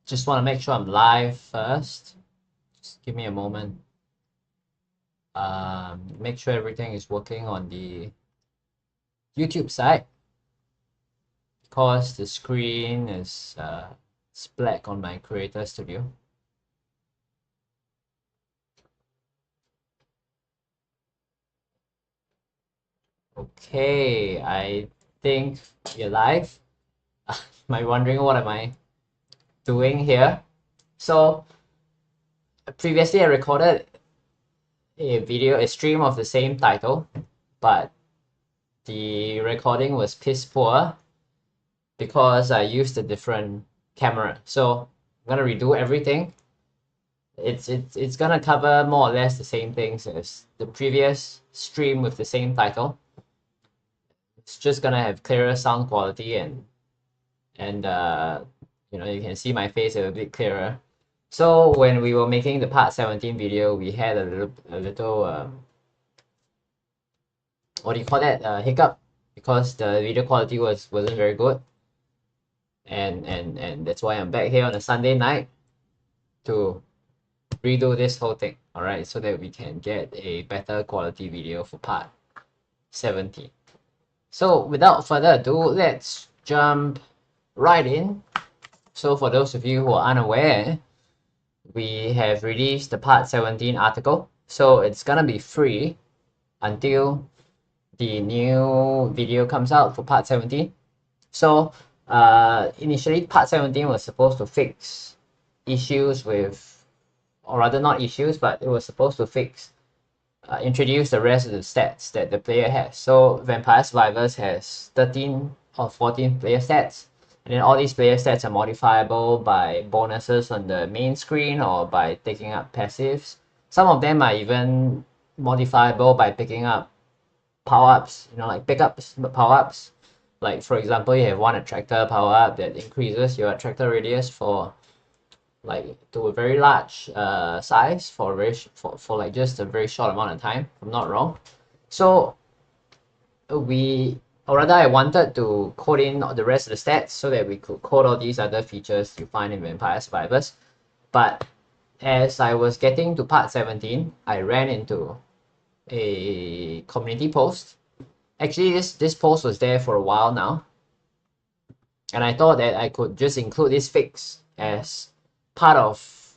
Just want to make sure I'm live first. Just give me a moment. Make sure everything is working on the YouTube side because the screen is it's black on my Creator Studio. Okay, I think you're live. Am I wondering what am I doing here? So previously I recorded a stream of the same title, but the recording was piss poor because I used a different camera. So I'm gonna redo everything. It's gonna cover more or less the same things as the previous stream with the same title. It's just gonna have clearer sound quality and you know, you can see my face a bit clearer. So when we were making the part 17 video, we had a little what do you call that, hiccup, because the video quality wasn't very good, and that's why I'm back here on a Sunday night to redo this whole thing, all right, so that we can get a better quality video for part 17. So without further ado, let's jump right in. So for those of you who are unaware, we have released the part 17 article, so it's gonna be free until the new video comes out for part 17. So initially part 17 was supposed to fix issues with, or rather not issues, but it was supposed to introduce the rest of the stats that the player has. So Vampire Survivors has 13 or 14 player stats, and then all these player stats are modifiable by bonuses on the main screen or by taking up passives. Some of them are even modifiable by picking up power-ups, you know, like pickups, power-ups. Like for example, you have one attractor power-up that increases your attractor radius for like to a very large size for like just a very short amount of time, if I'm not wrong. So or rather I wanted to code in the rest of the stats so that we could code all these other features you find in Vampire Survivors. But as I was getting to part 17, I ran into a community post. Actually, this post was there for a while now, and I thought that I could just include this fix as part of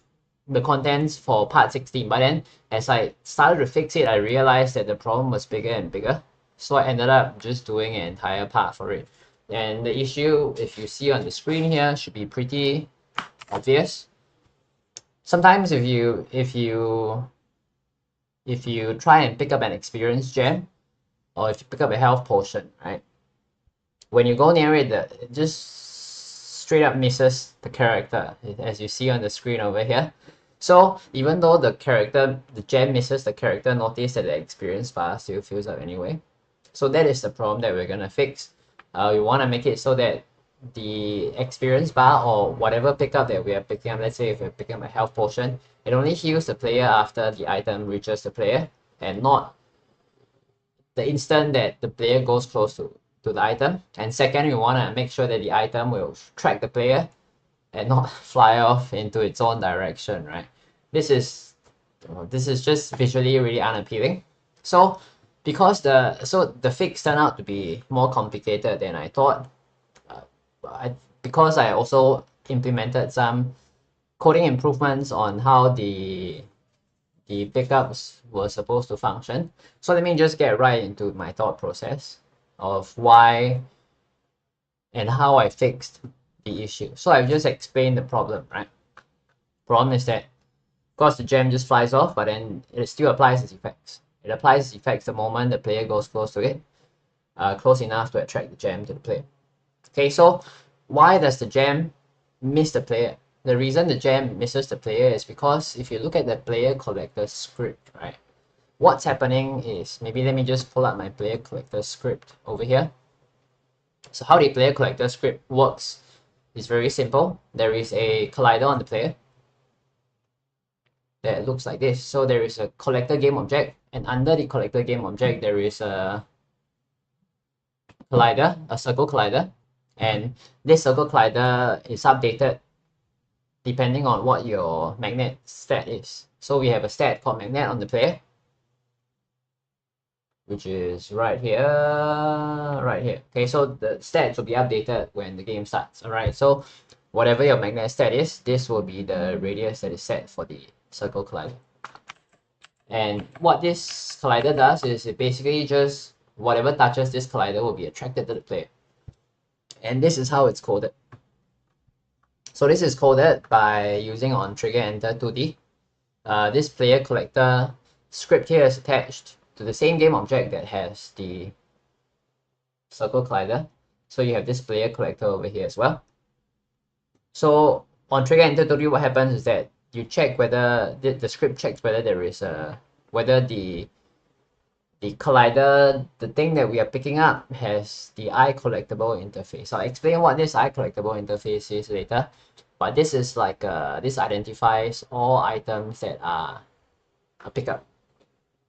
the contents for part 16. But then as I started to fix it, I realized that the problem was bigger and bigger. So I ended up just doing an entire part for it. And the issue, if you see on the screen here, should be pretty obvious. Sometimes if you try and pick up an ExperienceGem, or if you pick up a HealthPotion, right? When you go near it, it just straight up misses the character, as you see on the screen over here. So even though the gem misses the character, notice that the experience bar still fills up anyway. So that is the problem that we're gonna fix. We want to make it so that the experience bar or whatever pickup that we are picking up, let's say if we're picking up a health potion, it only heals the player after the item reaches the player, and not the instant that the player goes close to the item. And second, we want to make sure that the item will track the player and not fly off into its own direction, right? This is just visually really unappealing. So because the fix turned out to be more complicated than I thought, because I also implemented some coding improvements on how the pickups were supposed to function. So let me just get right into my thought process of why and how I fixed the issue. So I've just explained the problem, right? Problem is that, of course, the gem just flies off, but then it still applies its effects. It applies its effects the moment the player goes close to it, close enough to attract the gem to the player. Okay, so why does the gem miss the player? The reason the gem misses the player is because if you look at the PlayerCollector script, right? What's happening is, maybe let me just pull up my PlayerCollector script over here. So how the PlayerCollector script works is very simple. There is a collider on the player that looks like this. So there is a collector game object, and under the collector game object, there is a collider, a circle collider, and this circle collider is updated depending on what your magnet stat is. So we have a stat called magnet on the player, which is right here, right here. Okay, so the stats will be updated when the game starts. Alright, so whatever your magnet stat is, this will be the radius that is set for the circle collider. And what this collider does is it basically just whatever touches this collider will be attracted to the player. And this is how it's coded. So this is coded by using on trigger enter 2D. This PlayerCollector script here is attached to the same game object that has the circle collider. So you have this PlayerCollector over here as well. So on trigger enter 2D, what happens is that you check whether the script checks whether there is a whether the collider, the thing that we are picking up, has the iCollectable interface. I'll explain what this iCollectable interface is later, but this is like this identifies all items that are a pickup.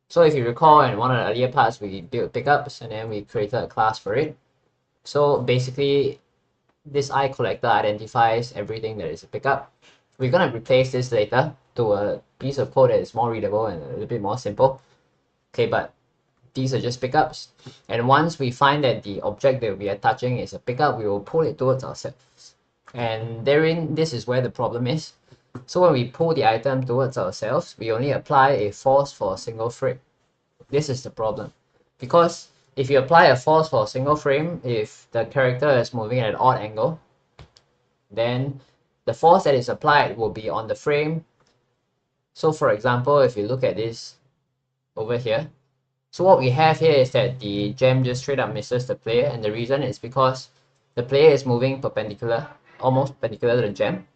So if you recall in one of the earlier parts, we built pickups and then we created a class for it. So basically, this iCollector identifies everything that is a pickup. We're going to replace this later to a piece of code that is more readable and a little bit more simple. Okay, but these are just pickups. And once we find that the object that we are touching is a pickup, we will pull it towards ourselves. And therein, this is where the problem is. So when we pull the item towards ourselves, we only apply a force for a single frame. This is the problem. Because if you apply a force for a single frame, if the character is moving at an odd angle, then the force that is applied will be on the frame. So for example, if you look at this over here, so what we have here is that the gem just straight up misses the player, and the reason is because the player is moving perpendicular, almost perpendicular to the gem.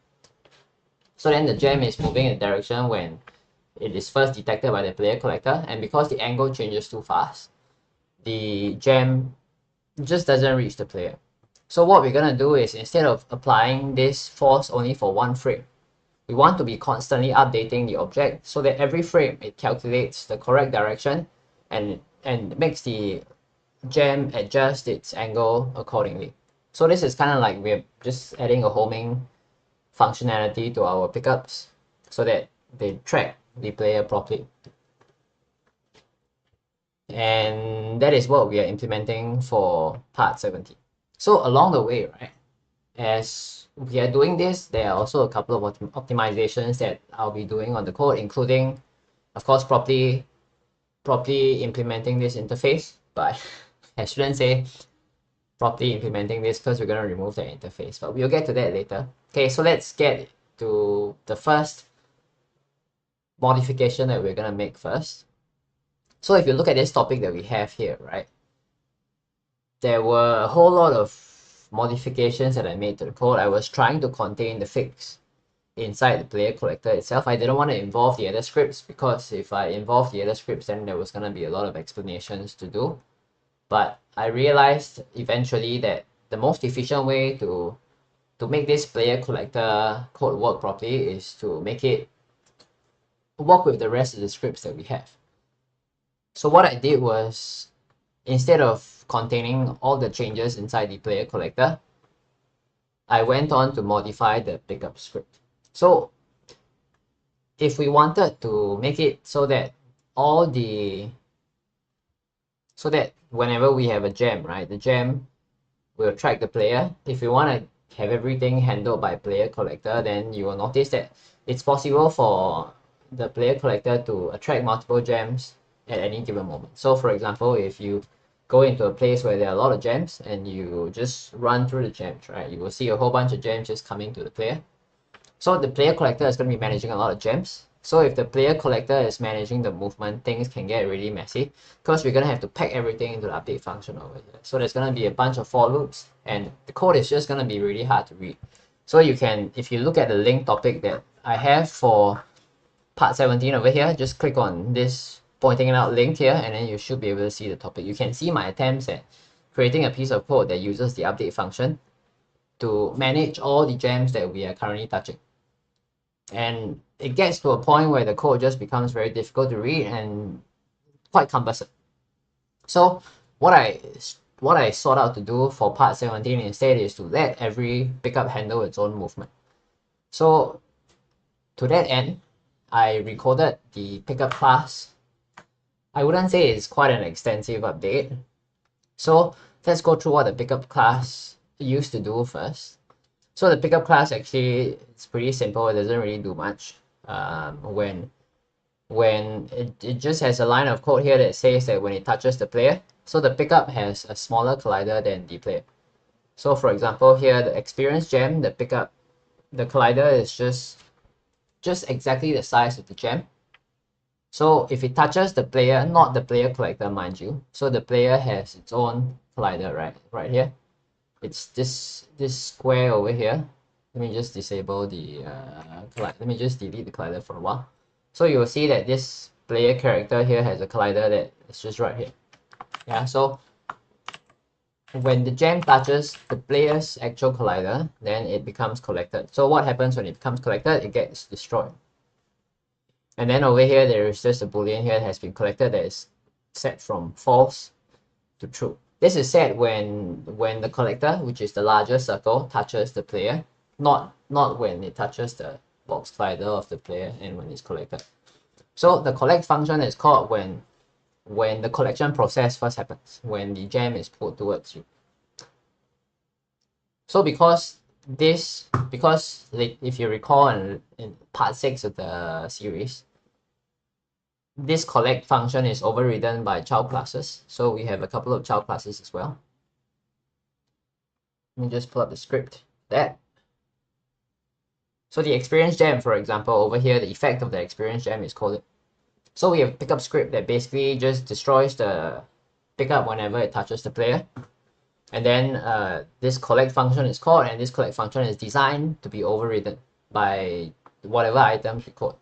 So then the gem is moving in a direction when it is first detected by the PlayerCollector, and because the angle changes too fast, the gem just doesn't reach the player. So what we're going to do is, instead of applying this force only for one frame, we want to be constantly updating the object so that every frame it calculates the correct direction and makes the gem adjust its angle accordingly. So this is kind of like we're just adding a homing functionality to our pickups so that they track the player properly. And that is what we are implementing for part 17. So along the way, right, as we are doing this, there are also a couple of optimizations that I'll be doing on the code, including, of course, properly implementing this interface. But I shouldn't say properly implementing this because we're going to remove the interface, but we'll get to that later. Okay, so let's get to the first modification that we're going to make first. So if you look at this topic that we have here, right, there were a whole lot of modifications that I made to the code. I was trying to contain the fix inside the PlayerCollector itself. I didn't want to involve the other scripts, because if I involved the other scripts, then there was going to be a lot of explanations to do. But I realized eventually that the most efficient way to make this PlayerCollector code work properly is to make it work with the rest of the scripts that we have. So what I did was, instead of containing all the changes inside the PlayerCollector, I went on to modify the pickup script. So if we wanted to make it so that whenever we have a gem, right, the gem will track the player. If you want to have everything handled by PlayerCollector, then you will notice that it's possible for the PlayerCollector to attract multiple gems at any given moment. So for example, if you go into a place where there are a lot of gems and you just run through the gems, right, you will see a whole bunch of gems just coming to the player. So the PlayerCollector is going to be managing a lot of gems. So if the PlayerCollector is managing the movement, things can get really messy, because we're going to have to pack everything into the update function over here. So there's going to be a bunch of for loops, and the code is just going to be really hard to read. So you can, if you look at the link topic that I have for part 17 over here, just click on this pointing it out link here, and then you should be able to see the topic. You can see my attempts at creating a piece of code that uses the update function to manage all the gems that we are currently touching. And it gets to a point where the code just becomes very difficult to read and quite cumbersome. So what I sought out to do for part 17 instead is to let every pickup handle its own movement. So to that end, I recorded the pickup class. I wouldn't say it's quite an extensive update. So let's go through what the pickup class used to do first. So the pickup class actually, it's pretty simple. It doesn't really do much. When it just has a line of code here that says that when it touches the player, so the pickup has a smaller collider than the player. So for example here, the ExperienceGem, the pickup, the collider is just exactly the size of the gem. So if it touches the player, not the player collector, mind you, so the player has its own collider, right here. It's this square over here. Let me just disable the let me just delete the collider for a while. So you will see that this player character here has a collider that is just right here. Yeah, so when the gem touches the player's actual collider, then it becomes collected. So what happens when it becomes collected? It gets destroyed. And then over here, there is just a boolean here that has been collected that is set from false to true. This is set when the collector, which is the larger circle, touches the player, not when it touches the box collider of the player and when it's collected. So the collect function is called when the collection process first happens, when the gem is put towards you. So because if you recall in part 6 of the series, this collect function is overridden by child classes. So we have a couple of child classes as well. Let me just pull up the script there. So the ExperienceGem, for example, over here, the effect of the ExperienceGem is called. So we have pickup script that basically just destroys the pickup whenever it touches the player. And then this collect function is called, and this collect function is designed to be overridden by whatever items we code.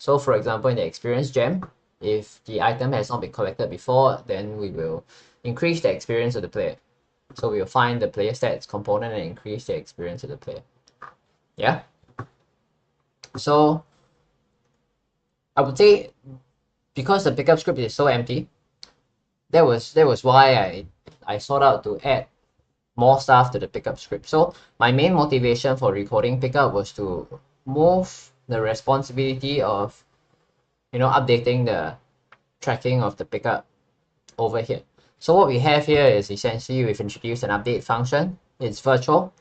So for example, in the ExperienceGem, if the item has not been collected before, then we will increase the experience of the player. So we will find the PlayerStats component and increase the experience of the player. Yeah. So I would say because the pickup script is so empty, that was why I sought out to add more stuff to the pickup script. So my main motivation for recording pickup was to move the responsibility of, updating the tracking of the pickup over here. So what we have here is essentially we've introduced an update function. It's virtual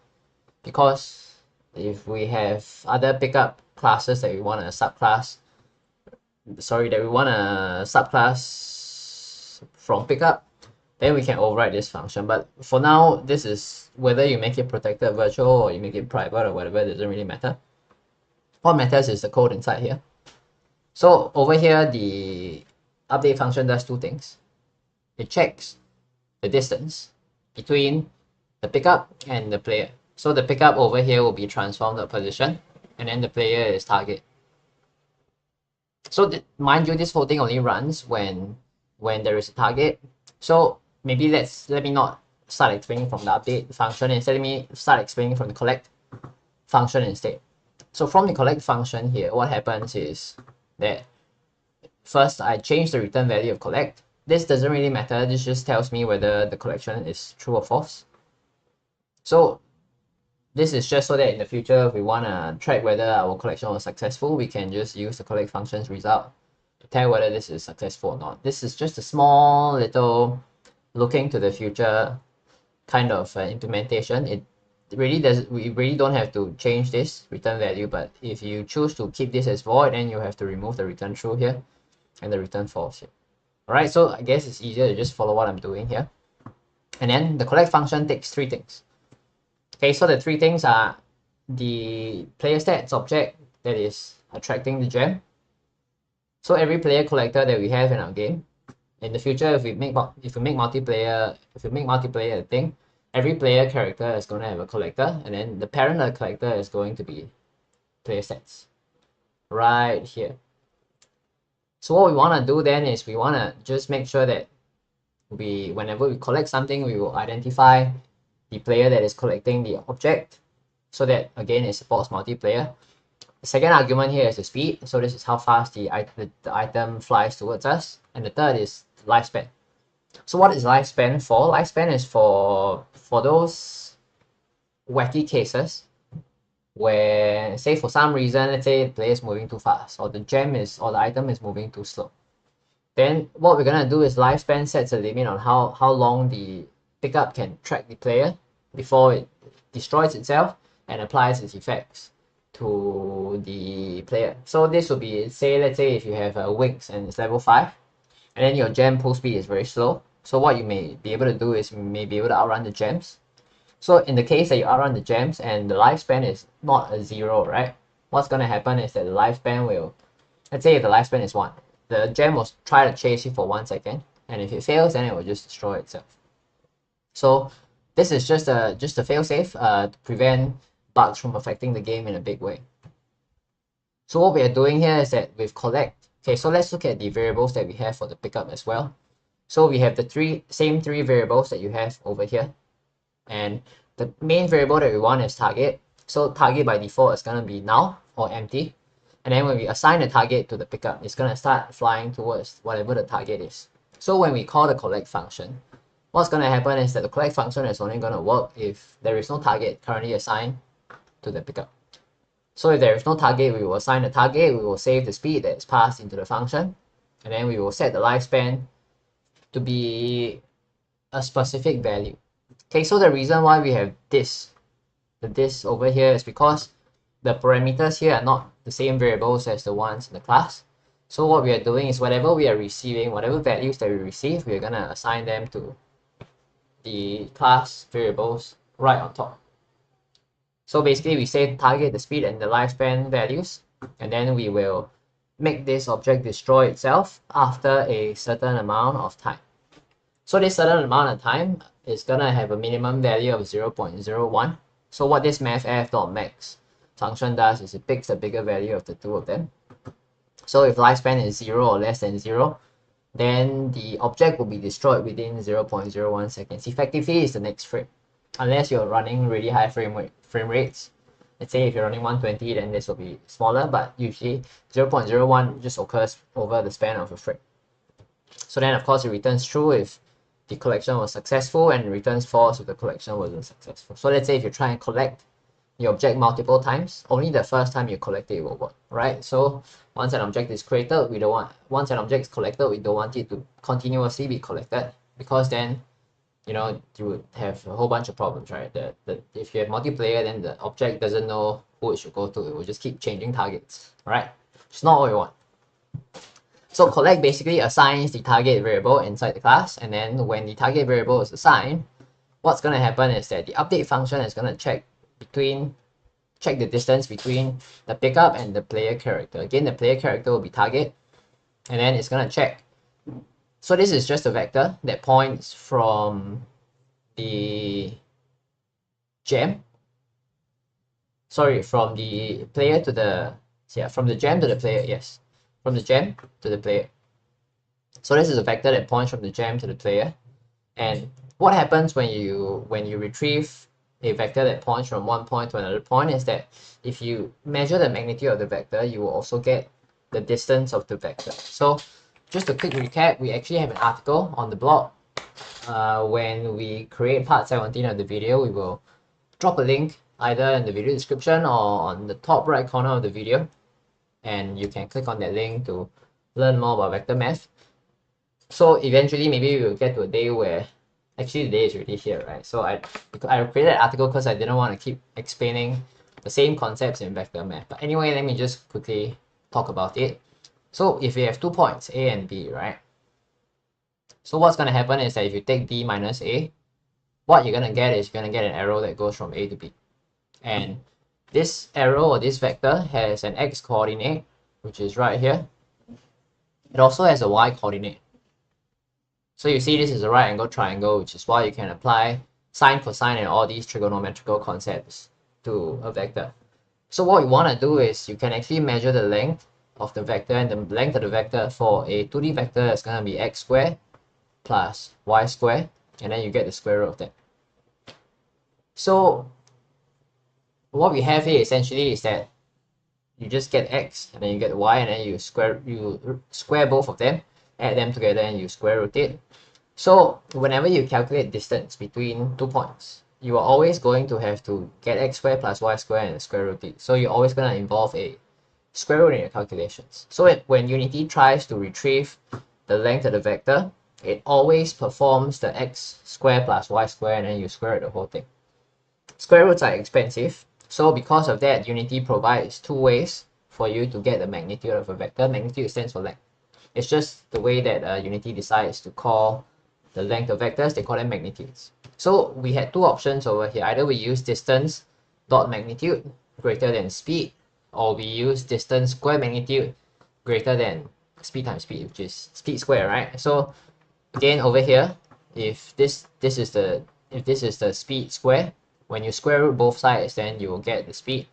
because if we have other pickup classes that we want to subclass from pickup, then we can override this function. But for now, this is whether you make it protected virtual or you make it private or whatever, it doesn't really matter. What matters is the code inside here. So over here, the update function does two things. It checks the distance between the pickup and the player. So the pickup over here will be transformed to position, and then the player is target. So mind you, this whole thing only runs when there is a target. So maybe let me not start explaining from the update function. Instead, let me start explaining from the collect function instead. So from the collect function here, what happens is that first I change the return value of collect. This doesn't really matter. This just tells me whether the collection is true or false. So this is just so that in the future, if we want to track whether our collection was successful, we can just use the collect function's result to tell whether this is successful or not. This is just a small little looking to the future kind of implementation. We really don't have to change this return value, but if you choose to keep this as void, then you have to remove the return true here and the return false here. Alright, so I guess it's easier to just follow what I'm doing here. And then the collect function takes three things. Okay, so the three things are the PlayerStats object that is attracting the gem. So every player collector that we have in our game, in the future, if we make multiplayer a thing, every player character is going to have a collector, and then the parent of the collector is going to be PlayerStats right here. So what we want to do then is we want to just make sure that whenever we collect something, we will identify the player that is collecting the object, so that again it supports multiplayer. The second argument here is the speed, so this is how fast the item flies towards us, and the third is lifespan. So what is lifespan for? Lifespan is for those wacky cases where, say for some reason, let's say the player is moving too fast, or the item is moving too slow. Then what we're gonna do is lifespan sets a limit on how long the pickup can track the player before it destroys itself and applies its effects to the player. So this will be, say, let's say if you have a Wings and it's level 5, and then your gem pull speed is very slow. So what you may be able to do is you may be able to outrun the gems. So in the case that you outrun the gems and the lifespan is not a 0, right? What's gonna happen is that the lifespan will, let's say if the lifespan is 1, the gem will try to chase you for 1 second, and if it fails, then it will just destroy itself. So this is just a failsafe to prevent bugs from affecting the game in a big way. So what we are doing here is that with collect, okay, so let's look at the variables that we have for the pickup as well. So we have the same three variables that you have over here, and the main variable that we want is target. So target by default is going to be null or empty, and then when we assign a target to the pickup, it's going to start flying towards whatever the target is. So when we call the collect function, what's going to happen is that the collect function is only going to work if there is no target currently assigned to the pickup. So if there is no target, we will assign a target, we will save the speed that is passed into the function, and then we will set the lifespan to be a specific value. Okay, so the reason why we have this over here is because the parameters here are not the same variables as the ones in the class. So what we are doing is whatever we are receiving, whatever values that we receive, we're going to assign them to the class variables right on top. So basically we say target the speed and the lifespan values, and then we will make this object destroy itself after a certain amount of time. So this certain amount of time is gonna have a minimum value of 0.01. So what this mathf.max function does is it picks the bigger value of the two of them. So if lifespan is 0 or less than 0, then the object will be destroyed within 0.01 seconds. Effectively, it's the next frame. Unless you're running really high frame rates. Let's say if you're running 120, then this will be smaller, but usually 0.01 just occurs over the span of a frame. So then of course it returns true if the collection was successful, and returns false if the collection wasn't successful. So let's say if you try and collect the object multiple times, only the first time you collect it will work, right? So once an object is created, once an object is collected, we don't want it to continuously be collected, because then you would have a whole bunch of problems, right? If you have multiplayer, then the object doesn't know who it should go to. It will just keep changing targets, right? It's not what we want. So collect basically assigns the target variable inside the class, and then when the target variable is assigned, what's going to happen is that the update function is going to check the distance between the pickup and the player character. Again, the player character will be target, and then it's going to check. So this is just a vector that points from the gem. Sorry, from the player to the, from the gem to the player, yes. From the gem to the player. So this is a vector that points from the gem to the player. And what happens when you retrieve a vector that points from one point to another point is that if you measure the magnitude of the vector, you will also get the distance of the vector. So just a quick recap, we actually have an article on the blog. When we create part 17 of the video, we will drop a link either in the video description or on the top right corner of the video, and you can click on that link to learn more about vector math. So eventually maybe we will get to a day where, actually the day is already here, right? So I created an article because I didn't want to keep explaining the same concepts in vector math. But anyway, let me just quickly talk about it. So if you have 2 points, A and B, right? So what's going to happen is that if you take B minus A, what you're going to get is you're going to get an arrow that goes from A to B. And this arrow or this vector has an X coordinate, which is right here. It also has a Y coordinate. So you see this is a right angle triangle, which is why you can apply sine, cosine, and all these trigonometrical concepts to a vector. So what we want to do is you can actually measure the length of the vector, and the length of the vector for a 2D vector is going to be x squared plus y squared, and then you get the square root of that. So what we have here essentially is that you just get x, and then you get y, and then you square both of them, add them together, and you square root it. So whenever you calculate distance between 2 points, you are always going to have to get x squared plus y squared and square root it. So you're always going to involve a square root in your calculations. So when Unity tries to retrieve the length of the vector, it always performs the x squared plus y squared and then you square the whole thing. Square roots are expensive, so because of that, Unity provides two ways for you to get the magnitude of a vector. Magnitude stands for length. It's just the way that Unity decides to call the length of vectors, they call them magnitudes. So we had two options over here. Either we use distance dot magnitude greater than speed, or we use distance square magnitude greater than speed times speed, which is speed square, right? So again over here, if this is the speed square, when you square root both sides, then you will get the speed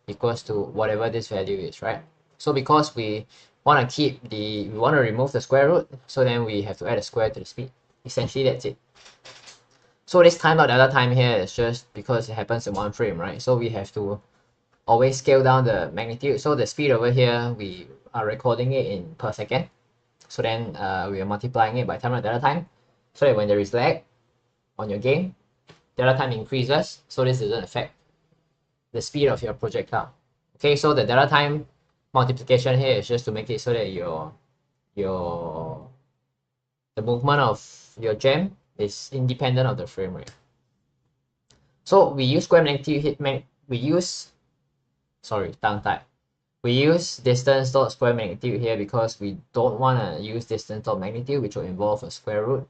equals to whatever this value is, right? So because we want to remove the square root, so then we have to add a square to the speed. Essentially, that's it. So this timeout delta time here is just because it happens in one frame, right? So we have to always scale down the magnitude. So the speed over here, we are recording it in per second. So then we are multiplying it by timeout delta time. So that when there is lag on your game, delta time increases. So this doesn't affect the speed of your projectile. Okay, so the delta time multiplication here is just to make it so that the movement of your gem is independent of the frame rate. So we use square magnitude we use distance dot square magnitude here because we don't want to use distance dot magnitude, which will involve a square root.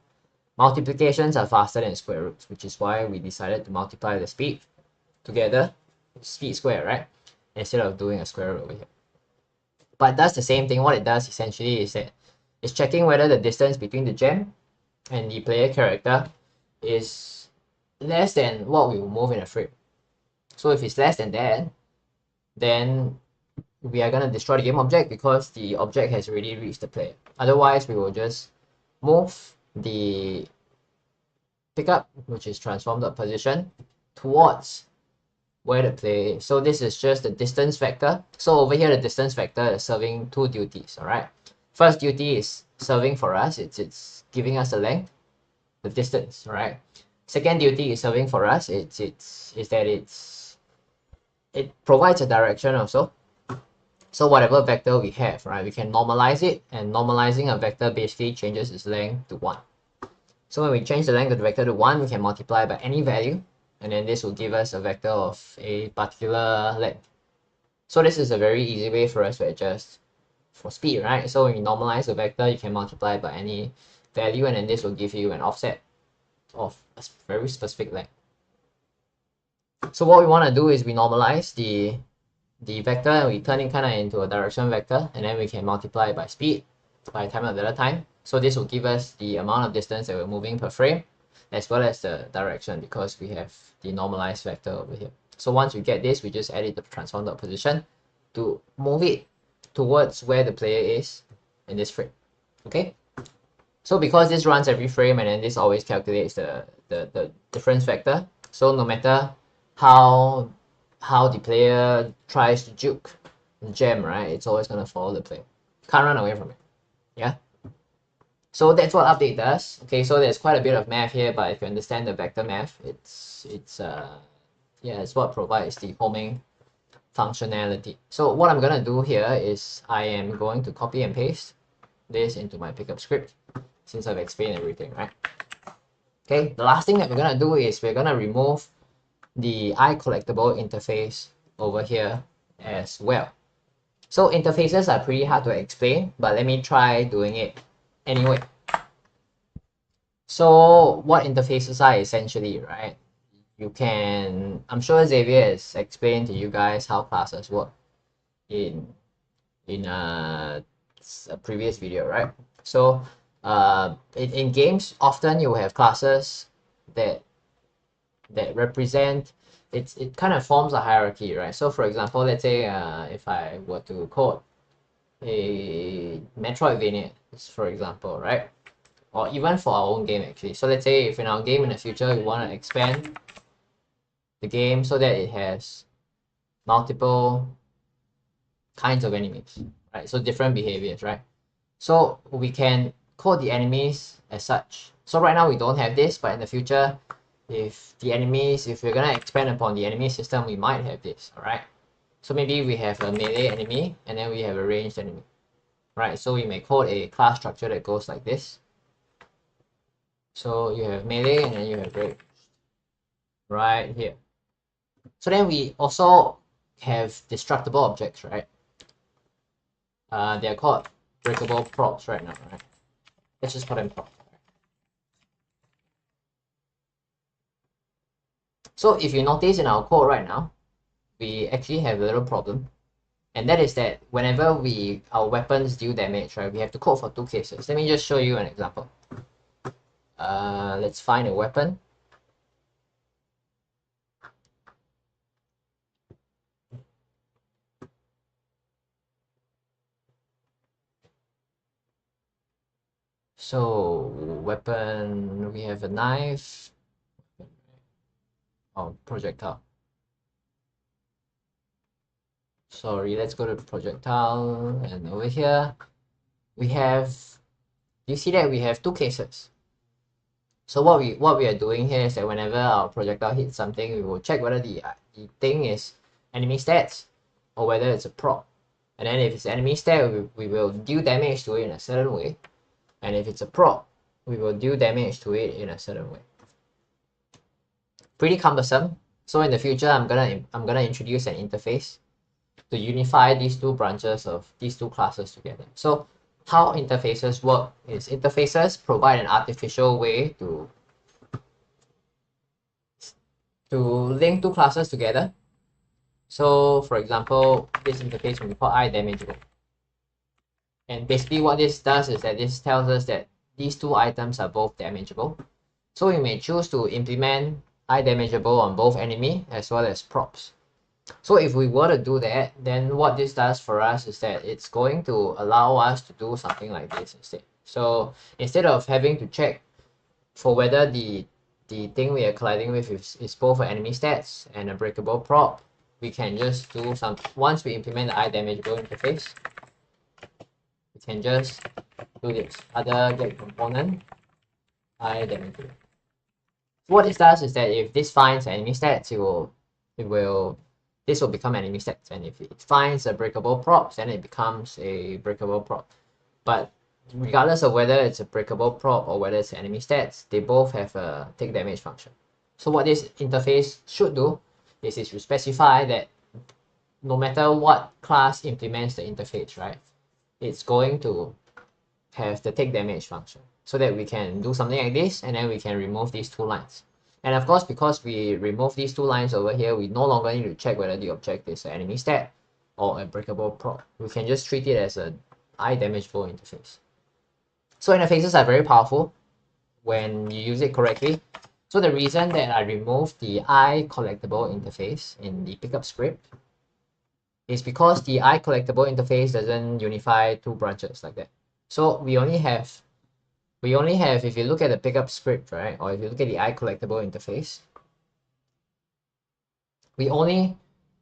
Multiplications are faster than square roots, which is why we decided to multiply the speed together, speed square, right? Instead of doing a square root over here. But it does the same thing. What it does essentially is that it's checking whether the distance between the gem and the player character is less than what we will move in a frame. So if it's less than that, then we are going to destroy the game object because the object has already reached the player. Otherwise, we will just move the pickup, which is transformed position, towards where the player is. So this is just the distance vector. So over here, the distance vector is serving two duties, all right? First duty is serving for us. It's giving us the length, the distance, right? Second duty is serving for us. It provides a direction also. So whatever vector we have, right, we can normalize it, and normalizing a vector basically changes its length to 1. So when we change the length of the vector to 1, we can multiply by any value, and then this will give us a vector of a particular length. So this is a very easy way for us to adjust for speed, right? So when you normalize the vector, you can multiply by any value, and then this will give you an offset of a very specific length. So what we want to do is we normalize the vector and we turn it kind of into a direction vector, and then we can multiply by speed by time of delta time. So this will give us the amount of distance that we're moving per frame, as well as the direction, because we have the normalized vector over here. So once we get this, we just add it to the transform dot position to move it towards where the player is in this frame. Okay, so because this runs every frame, and then this always calculates the difference vector, so no matter how the player tries to juke the gem, right, it's always going to follow the player. Can't run away from it. Yeah, so that's what update does. Okay, so there's quite a bit of math here, but if you understand the vector math, it's what provides the homing functionality. So what I'm gonna do here is I am going to copy and paste this into my pickup script, since I've explained everything, right? Okay, the last thing that we're gonna do is we're gonna remove the iCollectible interface over here as well. So interfaces are pretty hard to explain, but let me try doing it anyway. So what interfaces are essentially, right? You can, I'm sure Xavier has explained to you guys how classes work in a previous video, right? So in games, often you have classes that represent, it kind of forms a hierarchy, right? So for example, let's say if I were to code a Metroidvania, for example, right? Or even for our own game actually. So let's say if in our game in the future we want to expand the game so that it has multiple kinds of enemies, right? So different behaviors, right? So we can code the enemies as such. So right now we don't have this, but in the future, if we're gonna expand upon the enemy system, we might have this, alright? So maybe we have a melee enemy and then we have a ranged enemy, right? So we may code a class structure that goes like this. So you have melee and then you have ranged right here. So then we also have destructible objects, right? They're called breakable props right now, right? Let's just call them props. So if you notice in our code right now, we actually have a little problem. And that is that whenever our weapons deal damage, right, we have to code for two cases. Let me just show you an example. Let's find a weapon. So weapon, we have a knife. Oh, projectile. Sorry, let's go to projectile, and over here we have, you see that we have two cases. So what we are doing here is that whenever our projectile hits something, we will check whether the thing is enemy stats or whether it's a prop. And then if it's enemy stat, we will deal damage to it in a certain way. And if it's a prop, we will deal damage to it in a certain way. Pretty cumbersome. So in the future, I'm gonna introduce an interface to unify these two branches of these two classes together. So how interfaces work is interfaces provide an artificial way to link two classes together. So for example, this interface will be called iDamageable. And basically what this does is that this tells us that these two items are both damageable. So we may choose to implement iDamageable on both enemy as well as props. So if we were to do that, then what this does for us is that it's going to allow us to do something like this instead. So instead of having to check for whether the thing we are colliding with is both an enemy stats and a breakable prop, we can just do once we implement the iDamageable interface, we can just do this, other get component, iDamageable. So what this does is that if this finds enemy stats, this will become enemy stats, and if it finds a breakable props, then it becomes a breakable prop. But regardless of whether it's a breakable prop or whether it's enemy stats, they both have a take damage function. So what this interface should do is to specify that no matter what class implements the interface, right, it's going to have the take damage function, so that we can do something like this, and then we can remove these two lines. And of course, because we remove these two lines over here, we no longer need to check whether the object is an enemy stat or a breakable prop. We can just treat it as an iDamageable interface. So interfaces are very powerful when you use it correctly. So the reason that I removed the iCollectable interface in the pickup script is because the iCollectable interface doesn't unify two branches like that. So we only have, if you look at the pickup script, right, or if you look at the iCollectable interface, we only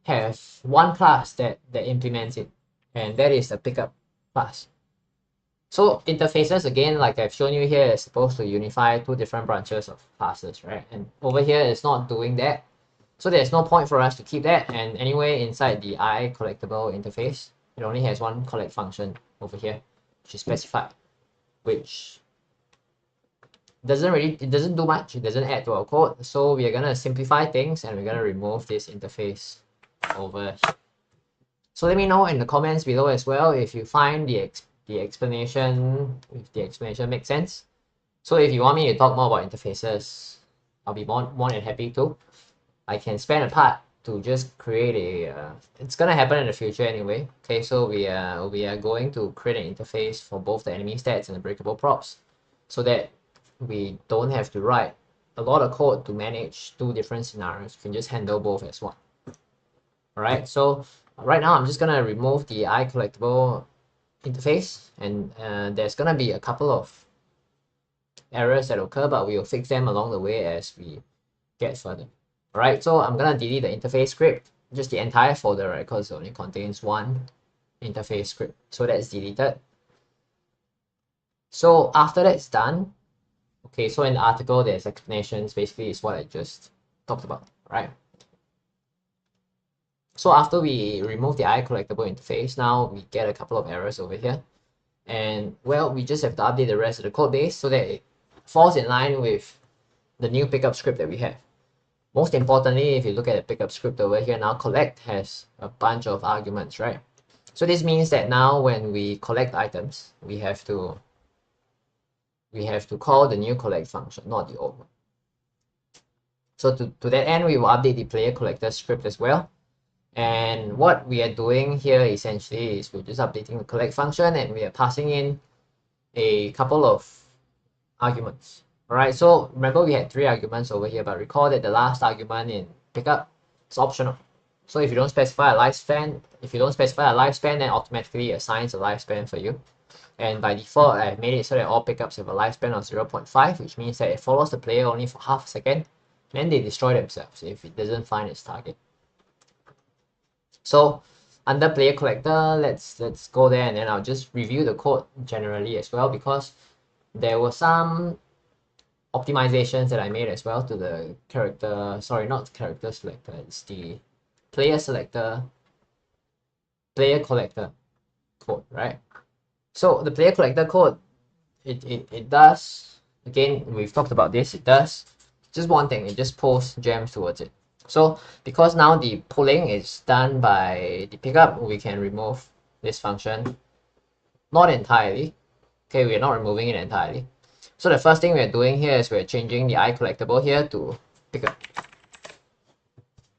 have one class that implements it, and that is the pickup class. So interfaces, again, like I've shown you here, is supposed to unify two different branches of classes, right? And over here, it's not doing that. So there's no point for us to keep that. And anyway, inside the iCollectable interface, it only has one collect function over here, which is specified, which it doesn't do much. It doesn't add to our code. So we are going to simplify things, and we're going to remove this interface over here. So let me know in the comments below as well if you find the explanation makes sense. So if you want me to talk more about interfaces, I'll be more than happy to. I can spend a part to just create it's gonna happen in the future anyway. Okay, so we are going to create an interface for both the enemy stats and the breakable props, so that we don't have to write a lot of code to manage two different scenarios. We can just handle both as one. Alright, so right now I'm just gonna remove the iCollectable interface, and there's gonna be a couple of errors that occur, but we will fix them along the way as we get further. Alright, so I'm gonna delete the interface script, just the entire folder, right, because it only contains one interface script. So that's deleted. So after that's done, Okay, so in the article, there's explanations. Basically, it's what I just talked about, right? So after we remove the iCollectable interface, now we get a couple of errors over here. And well, we just have to update the rest of the code base so that it falls in line with the new pickup script that we have. Most importantly, if you look at the pickup script over here, now collect has a bunch of arguments, right? So this means that now when we collect items, we have to call the new collect function, not the old one. So to that end, we will update the player collector script as well. And what we are doing here essentially is we're just updating the collect function and we are passing in a couple of arguments. Alright, so remember we had 3 arguments over here, but recall that the last argument in pickup is optional. So if you don't specify a lifespan, then automatically it assigns a lifespan for you. And by default, I've made it so that all pickups have a lifespan of 0.5, which means that it follows the player only for half a second, then they destroy themselves if it doesn't find its target. So under player collector, let's go there and then I'll just review the code generally as well, because there were some optimizations that I made as well to the character, sorry, not character selector, it's the player selector, player collector code, right? So the player collector code, it does, again, we've talked about this, it does just one thing, it just pulls gems towards it. So because now the pulling is done by the pickup, we can remove this function, not entirely. Okay, we're not removing it entirely. So the first thing we're doing here is we're changing the iCollectable here to pickup.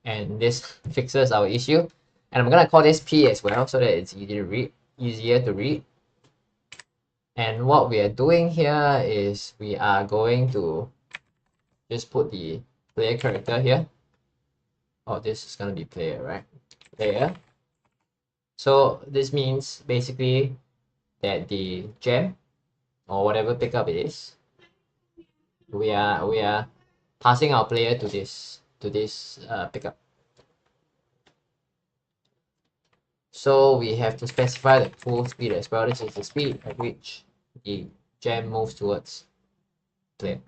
And this fixes our issue. And I'm gonna call this P as well so that it's easier to read. And what we are doing here is we are going to just put the player character here. Oh, this is gonna be player, right? Player. So this means basically that the gem or whatever pickup it is, we are passing our player to this pickup. So we have to specify the full speed as well. This is the speed at which the gem moves towards player.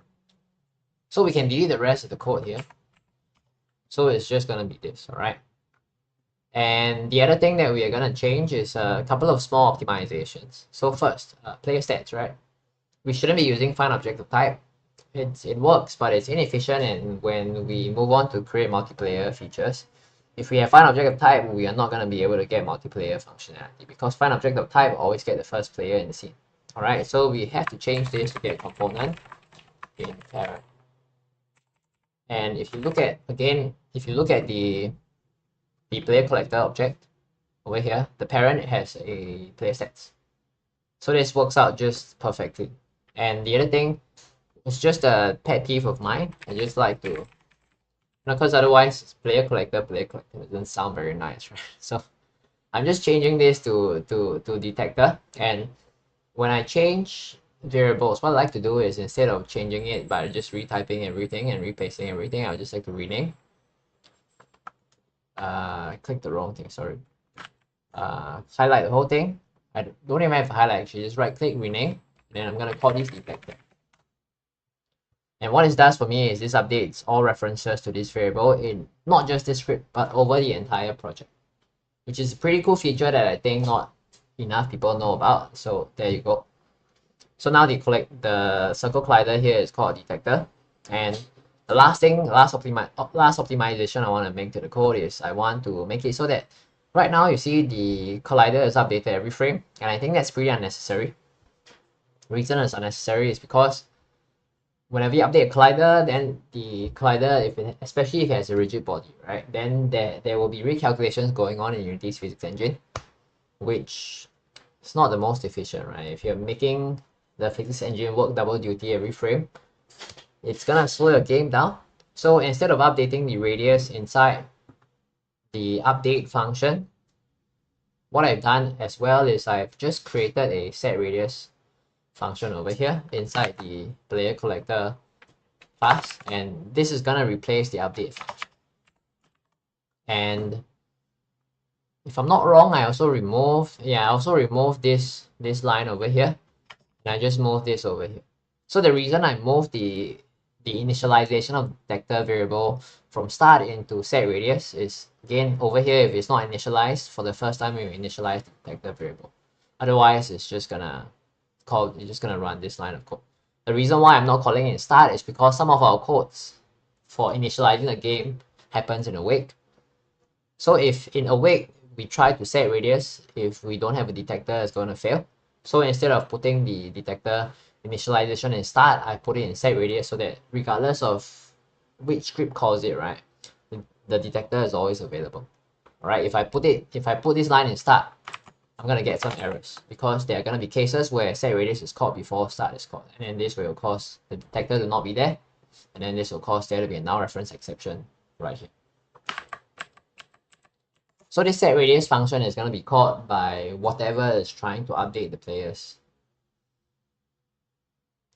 So we can delete the rest of the code here. So it's just gonna be this, alright? And the other thing that we are gonna change is a couple of small optimizations. So first, player stats, right? We shouldn't be using find object of type. It works, but it's inefficient, and when we move on to create multiplayer features, if we have find object of type, we are not going to be able to get multiplayer functionality because find object of type always get the first player in the scene. Alright, so we have to change this to get component in parent. And if you look at, again, if you look at the player collector object over here, the parent has a player stats. So this works out just perfectly. And the other thing, it's just a pet peeve of mine. I just like to, because otherwise player collector doesn't sound very nice, right? So I'm just changing this to detector. And when I change variables, what I like to do is instead of changing it by just retyping everything and repasting everything, I would just like to rename. I clicked the wrong thing, sorry. Highlight the whole thing. I don't even have to highlight, actually, just right click, rename. Then I'm gonna call this detector. And what it does for me is this updates all references to this variable in not just this script, but over the entire project, which is a pretty cool feature that I think not enough people know about. So there you go. So now the circle collider here is called detector. And the last optimization I want to make to the code is I want to make it so that right now you see the collider is updated every frame, and I think that's pretty unnecessary. The reason it's unnecessary is because whenever you update a collider, then the collider, especially if it has a rigid body, right, then there will be recalculations going on in Unity's physics engine, which is not the most efficient, right? If you're making the physics engine work double duty every frame, it's gonna slow your game down. So instead of updating the radius inside the update function, what I've done as well is I've just created a set radius function over here inside the player collector class, and this is gonna replace the update function. And if I'm not wrong, I also removed this line over here, and I just moved this over here. So the reason I moved the initialization of detector variable from start into set radius is, again, over here, if it's not initialized for the first time, you initialize the detector variable. Otherwise, it's just gonna run this line of code. The reason why I'm not calling it start is because some of our codes for initializing the game happens in awake. So if in awake we try to set radius, if we don't have a detector, it's going to fail. So instead of putting the detector initialization in start, I put it in set radius so that regardless of which script calls it, right, the detector is always available. All right, if I put this line in start, I'm gonna get some errors because there are gonna be cases where set radius is called before start is called, and then this will cause the detector to not be there, and then this will cause there to be a null reference exception right here. So this set radius function is gonna be called by whatever is trying to update the player's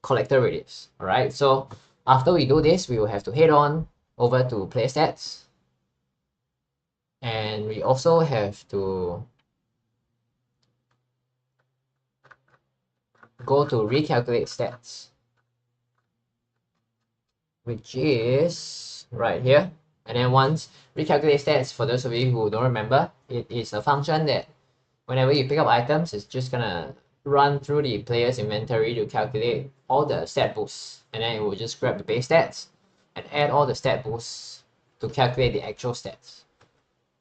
collector radius. All right. So after we do this, we will have to head on over to PlayerStats, and we also have to go to recalculate stats, which is right here. And then once recalculate stats, for those of you who don't remember, it is a function that whenever you pick up items, it's just gonna run through the player's inventory to calculate all the stat boosts, and then it will just grab the base stats and add all the stat boosts to calculate the actual stats.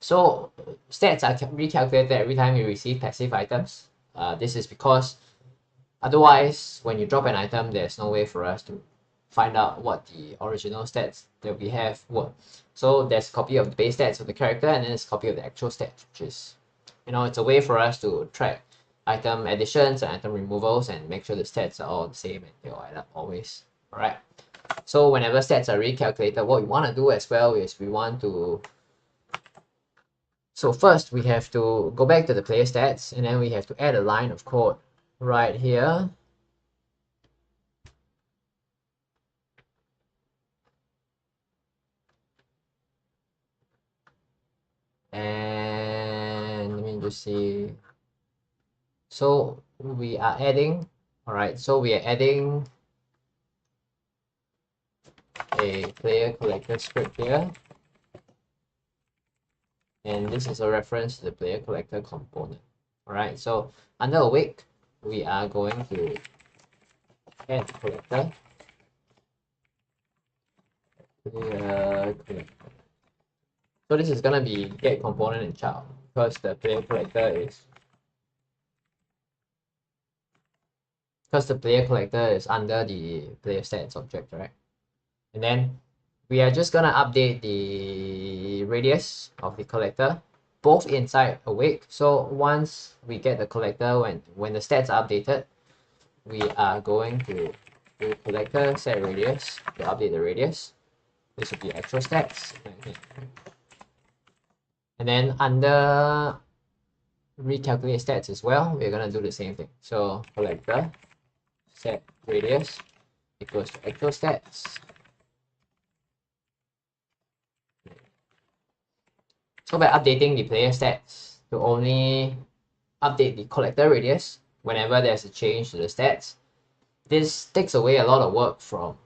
So stats are recalculated every time you receive passive items. This is because otherwise, when you drop an item, there's no way for us to find out what the original stats that we have were. So there's a copy of the base stats of the character, and then there's a copy of the actual stats, which is, it's a way for us to track item additions and item removals and make sure the stats are all the same and they all add up always. All right. So whenever stats are recalculated, what we want to do as well is we want to. So first we have to go back to the player stats, and then we have to add a line of code right here. And let me just see. So we are adding, all right, so we are adding a player collector script here. And this is a reference to the player collector component. All right, so under awake, we are going to add collector. Player collector. So this is gonna be get component in child because the player collector is under the player stats object, right? And then we are just gonna update the radius of the collector both inside awake. So once we get the collector, when the stats are updated, we are going to do collector set radius to update the radius. This will be actual stats. And then under recalculate stats as well, we're gonna do the same thing. So collector set radius equals to actual stats. So by updating the player stats to only update the collector radius whenever there's a change to the stats, this takes away a lot of work from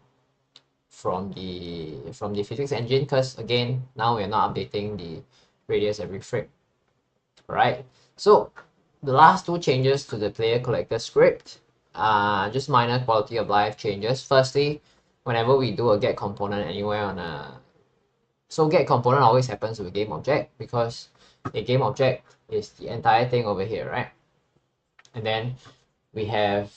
the physics engine, because again, now we're not updating the radius every frame. Right? So the last two changes to the player collector script are just minor quality of life changes. Firstly, whenever we do a get component anywhere on a get component always happens with a game object, because a game object is the entire thing over here, right? And then we have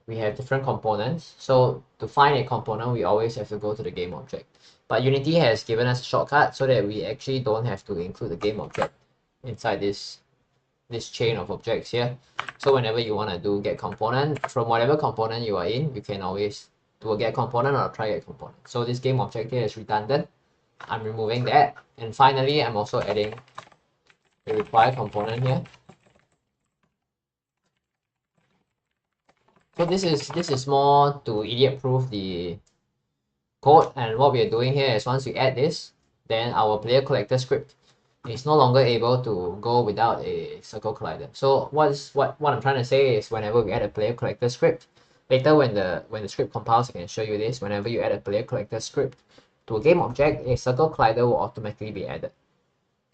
different components. So to find a component, we always have to go to the game object. But Unity has given us a shortcut so that we actually don't have to include the game object inside this chain of objects here. So whenever you want to do get component from whatever component you are in, you can always do a get component or try get component. So this game object here is redundant. I'm removing that. And finally, I'm also adding the required component here. So this is more to idiot proof the code, and what we are doing here is once we add this, then our player collector script is no longer able to go without a circle collider. So what I'm trying to say is whenever we add a player collector script, Later when the script compiles, I can show you this. Whenever you add a PlayerCollector script to a game object, a circle collider will automatically be added.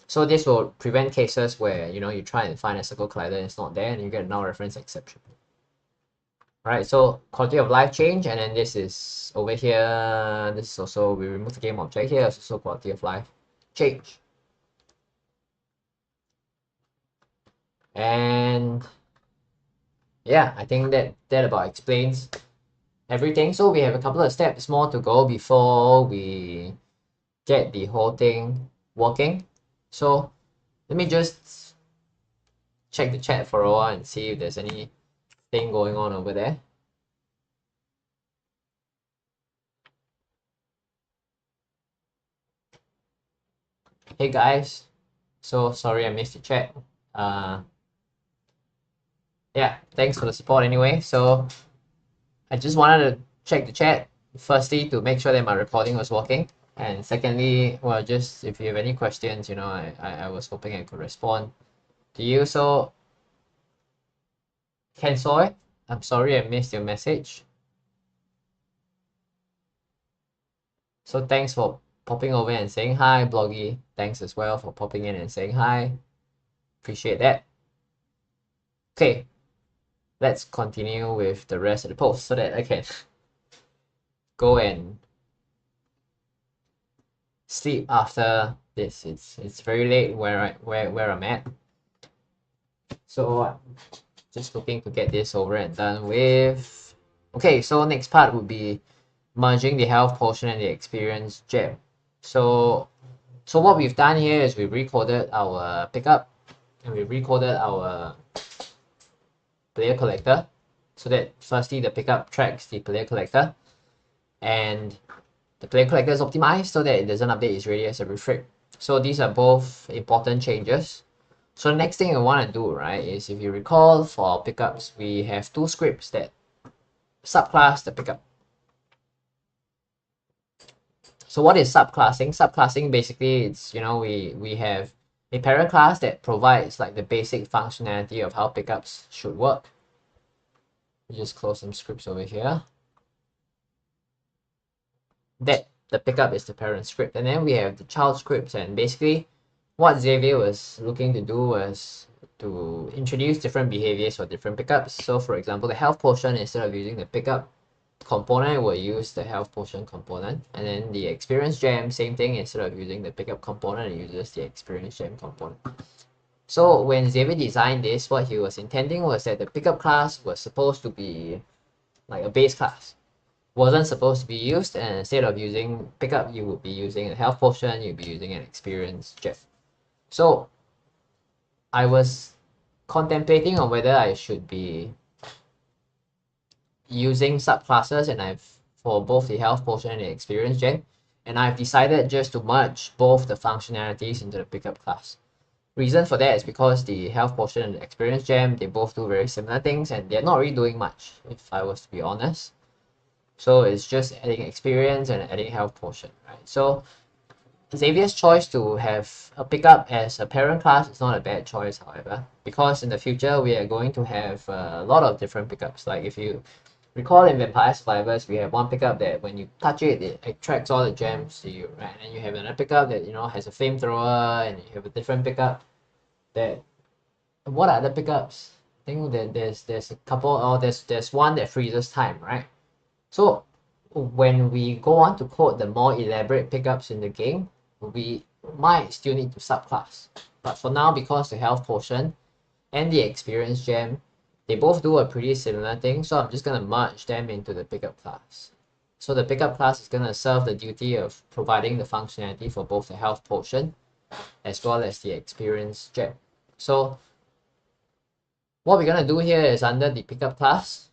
So this will prevent cases where you try and find a circle collider and it's not there and you get a null reference exception. Right, so quality of life change, and then this is over here. This is also, we remove the game object here, it's also quality of life change. And yeah, I think that about explains everything. So we have a couple of steps more to go before we get the whole thing working. So let me just check the chat for a while and see if there's anything going on over there. Hey guys, so sorry I missed the chat. Yeah, thanks for the support anyway. So I just wanted to check the chat, firstly to make sure that my recording was working, and secondly, well, just if you have any questions, I was hoping I could respond to you. So Kensoy, I'm sorry I missed your message. So thanks for popping over and saying hi. Bloggy, thanks as well for popping in and saying hi. Appreciate that. Okay, let's continue with the rest of the post so that I can go and sleep after this. It's very late where I'm at. So just looking to get this over and done with. Okay, so next part would be merging the health potion and the experience gem. So what we've done here is we've recoded our pickup and we've recoded our player collector, so that firstly the pickup tracks the player collector and the player collector is optimized so that it doesn't update its radius every frame. So these are both important changes. So the next thing I want to do, right, is if you recall for our pickups, we have two scripts that subclass the pickup. So what is subclassing? Subclassing basically, it's, we have a parent class that provides like the basic functionality of how pickups should work. Just close some scripts over here. That the pickup is the parent script, and then we have the child scripts, and basically what Xavier was looking to do was to introduce different behaviors for different pickups. So for example, the health potion, instead of using the pickup component, will use the health potion component, and then the experience gem, same thing, instead of using the pickup component, it uses the experience gem component. So when Xavier designed this, what he was intending was that the pickup class was supposed to be like a base class, wasn't supposed to be used, and instead of using pickup, you would be using a health potion, you'd be using an experience gem. So I was contemplating on whether I should be using subclasses, and for both the health potion and the experience gem, and I've decided just to merge both the functionalities into the pickup class. Reason for that is because the health potion and the experience gem, they both do very similar things and they're not really doing much, if I was to be honest. So it's just adding experience and adding health potion, right? So Xavier's choice to have a pickup as a parent class is not a bad choice, however, because in the future we are going to have a lot of different pickups. Like if you recall in Vampire Survivors, we have one pickup that when you touch it, it attracts all the gems to you, right? And you have another pickup that has a flamethrower, and you have a different pickup that. What are the pickups? I think that there's a couple. Oh, there's one that freezes time, right? So when we go on to code the more elaborate pickups in the game, we might still need to subclass. But for now, because the health potion and the experience gem, they both do a pretty similar thing, so I'm just going to merge them into the pickup class. So the pickup class is going to serve the duty of providing the functionality for both the health potion as well as the experience gem. So what we're going to do here is under the pickup class,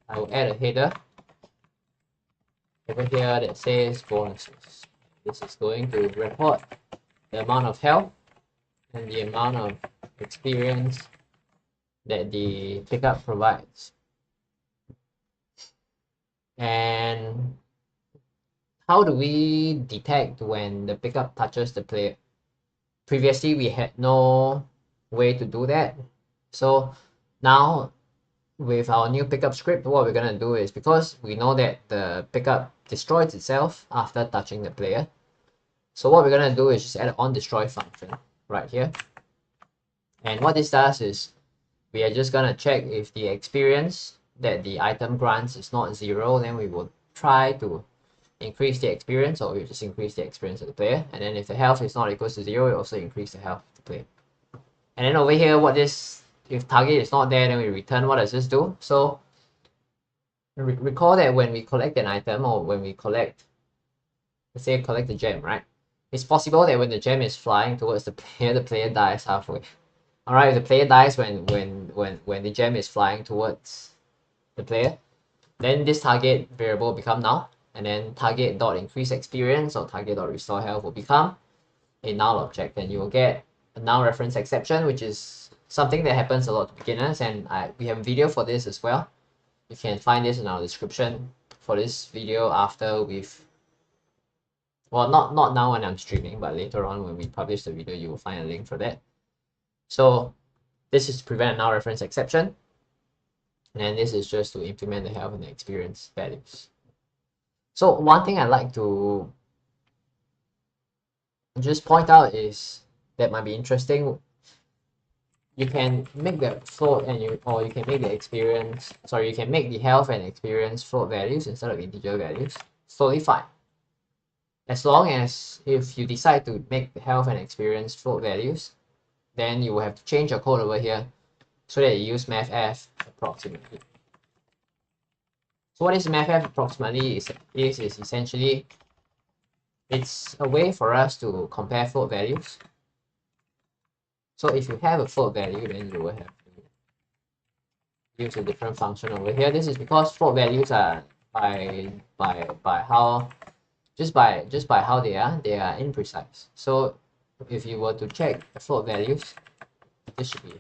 I will add a header over here that says bonuses. This is going to record the amount of health and the amount of experience that the pickup provides. And how do we detect when the pickup touches the player? Previously we had no way to do that, so now with our new pickup script, what we're going to do is, because we know that the pickup destroys itself after touching the player, so what we're going to do is just add an onDestroy function right here. And what this does is we are just going to check if the experience that the item grants is not 0, then we will try to increase the experience, or we just increase the experience of the player. And then if the health is not equals to 0, we also increase the health of the player. And then over here, if target is not there, then we return. What does this do? So recall that when we collect an item, or when we collect, let's say collect the gem, right? It's possible that when the gem is flying towards the player dies halfway. Alright, if the player dies when the gem is flying towards the player, then this target variable will become null, and then target.increase experience or target.restore health will become a null object, and you will get a null reference exception, which is something that happens a lot to beginners, and we have a video for this as well. You can find this in our description for this video after we've, well, not now when I'm streaming, but later on when we publish the video, you will find a link for that. So this is to prevent a null reference exception, and this is just to implement the health and the experience values. So one thing I'd like to just point out is that might be interesting. You can make the float and you can make the experience, sorry, you can make the health and experience float values instead of integer values. It's totally fine. As long as if you decide to make the health and experience float values, then you will have to change your code over here so that you use mathf approximately. So what is mathf approximately is essentially, it's a way for us to compare float values. So if you have a float value, then you will have to use a different function over here. This is because float values are by how they are imprecise. So if you were to check the float values, this should be.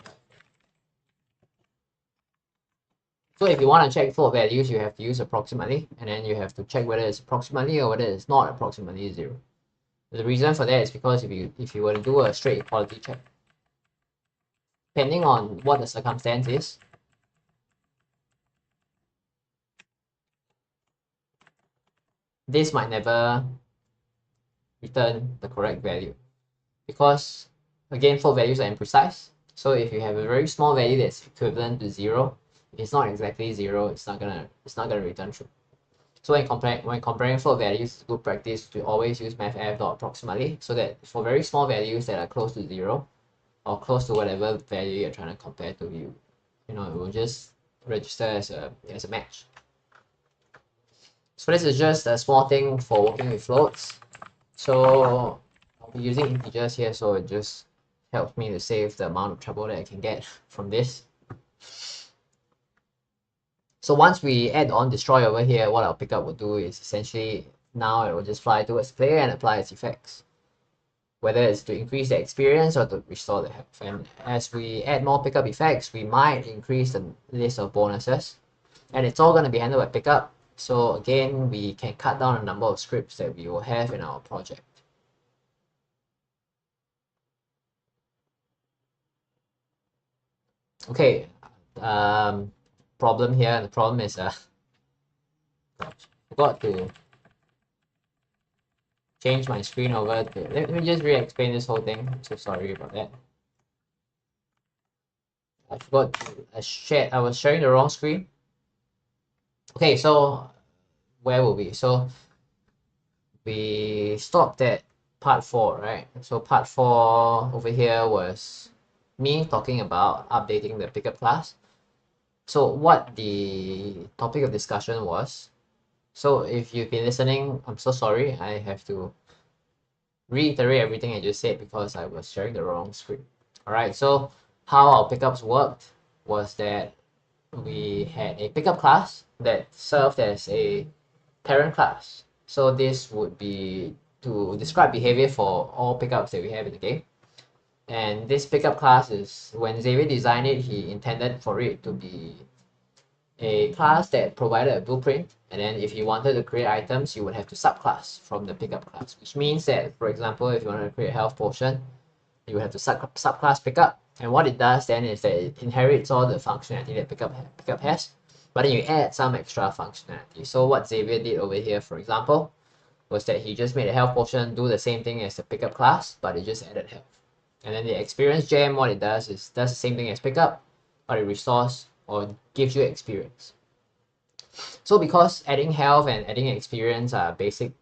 So if you want to check float values, you have to use approximately, and then you have to check whether it's approximately or whether it's not approximately 0. The reason for that is because if you were to do a straight equality check, depending on what the circumstance is, this might never return the correct value, because again, float values are imprecise. So if you have a very small value that's equivalent to 0, it's not exactly 0, it's not gonna return true. So when comparing float values, it's good practice to always use mathf.approximately, so that for very small values that are close to 0 or close to whatever value you're trying to compare to, it will just register as a match. So this is just a small thing for working with floats. So I'll be using integers here, so it just helps me to save the amount of trouble that I can get from this. So once we add on destroy over here, what our pickup will do is essentially now it will just fly towards the player and apply its effects, whether it's to increase the experience or to restore the health. And as we add more pickup effects, we might increase the list of bonuses, and it's all going to be handled by pickup. So again, we can cut down the number of scripts that we will have in our project. Okay, problem here. The problem is I forgot to change my screen over to, let me just re-explain this whole thing. I'm so sorry about that. I forgot I was sharing the wrong screen. Okay, so where were we? So we stopped at part 4, right? So part 4 over here was me talking about updating the pickup class. So what the topic of discussion was, so if you've been listening, I'm so sorry. I have to reiterate everything I just said because I was sharing the wrong screen. Alright, so how our pickups worked was that we had a pickup class that served as a parent class. So this would be to describe behavior for all pickups that we have in the game. And this pickup class is, when Xavier designed it, he intended for it to be a class that provided a blueprint, and then if you wanted to create items, you would have to subclass from the pickup class, which means that, for example, if you want to create a health potion, you would have to subclass pickup, And what it does then is that it inherits all the functionality that pickup has, but then you add some extra functionality. So what Xavier did over here, for example, was that he just made a health potion do the same thing as the pickup class, but it just added health. And then the ExperienceGem, what it does is does the same thing as pickup, but it restores or gives you experience. So because adding health and adding experience are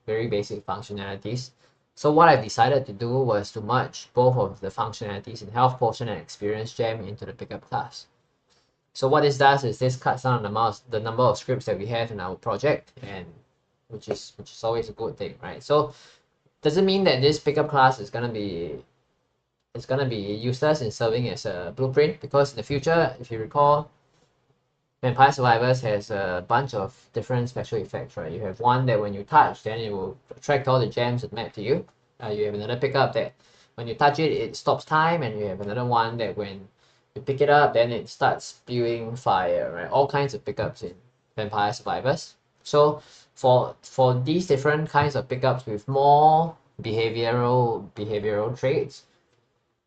very basic functionalities, so what I've decided to do was to merge both of the functionalities in HealthPotion and ExperienceGem into the pickup class. So what this does is this cuts down the number of scripts that we have in our project, and which is always a good thing, right? So doesn't mean that this pickup class is gonna be useless in serving as a blueprint, because in the future, if you recall, Vampire Survivors has a bunch of different special effects, right? You have one that when you touch, then it will attract all the gems that map to you. You have another pickup that when you touch it, it stops time, and you have another one that when you pick it up, then it starts spewing fire, right? All kinds of pickups in Vampire Survivors. So for these different kinds of pickups with more behavioral traits,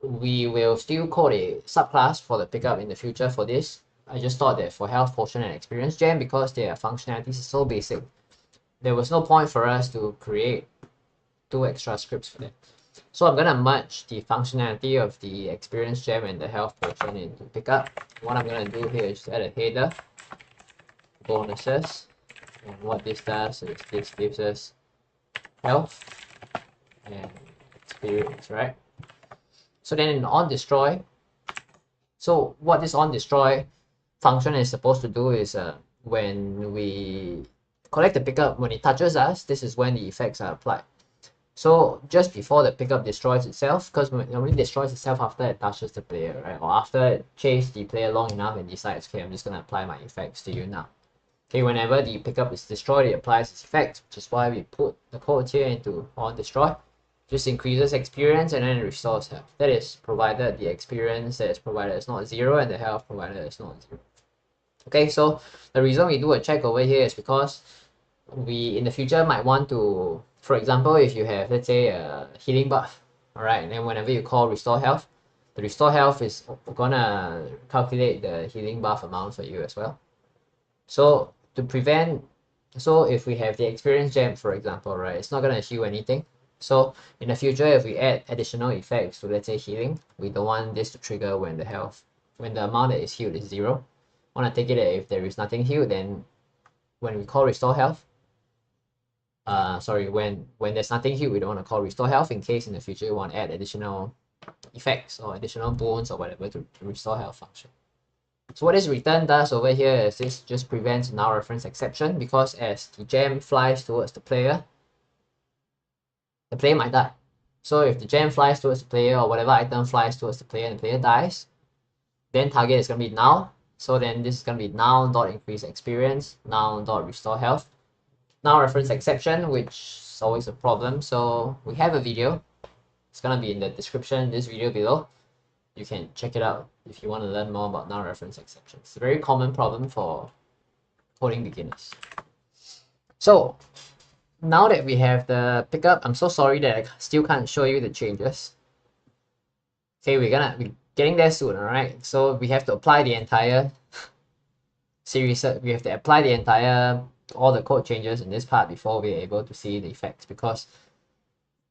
we will still code a subclass for the pickup in the future for this. I just thought that for HealthPotion and ExperienceGem, because their functionalities are so basic, there was no point for us to create 2 extra scripts for them. So I'm gonna merge the functionality of the ExperienceGem and the HealthPotion into pickup. What I'm gonna do here is add a header, bonuses, and what this does is this gives us health and experience, right? So then in onDestroy, so what this onDestroy function is supposed to do is when we collect the pickup, when it touches us, this is when the effects are applied. So just before the pickup destroys itself, because it only destroys itself after it touches the player, right? Or after it chased the player long enough and decides, okay, I'm just going to apply my effects to you now. Okay, whenever the pickup is destroyed, it applies its effects, which is why we put the code here into onDestroy. Just increases experience and then it restores health. That is provided the experience that is provided is not 0 and the health provided is not 0. Okay, so the reason we do a check over here is because we in the future might want to, for example, if you have, let's say, a healing buff, all right, and then whenever you call restore health, the restore health is gonna calculate the healing buff amount for you as well. So to prevent, so if we have the ExperienceGem, for example, right, it's not gonna heal anything. So in the future, if we add additional effects to, let's say, healing, we don't want this to trigger when the amount that is healed is 0. Want to take it that if there is nothing healed, then when we call restore health, when there's nothing healed, we don't want to call restore health in case in the future you want to add additional effects or additional boons or whatever to restore health function. So what this return does over here is this just prevents null reference exception, because as the gem flies towards the player might die. So if the gem flies towards the player or whatever item flies towards the player and the player dies, then target is going to be null. So then this is going to be null.increase experience, null.restore health. Null reference exception, which is always a problem. So we have a video. It's going to be in the description, this video below. You can check it out if you want to learn more about null reference exceptions. It's a very common problem for coding beginners. So now that we have the pickup, I'm so sorry that I still can't show you the changes. Okay, we're getting there soon, alright? So we have to apply the entire series. We have to apply the entire, all the code changes in this part before we're able to see the effects, because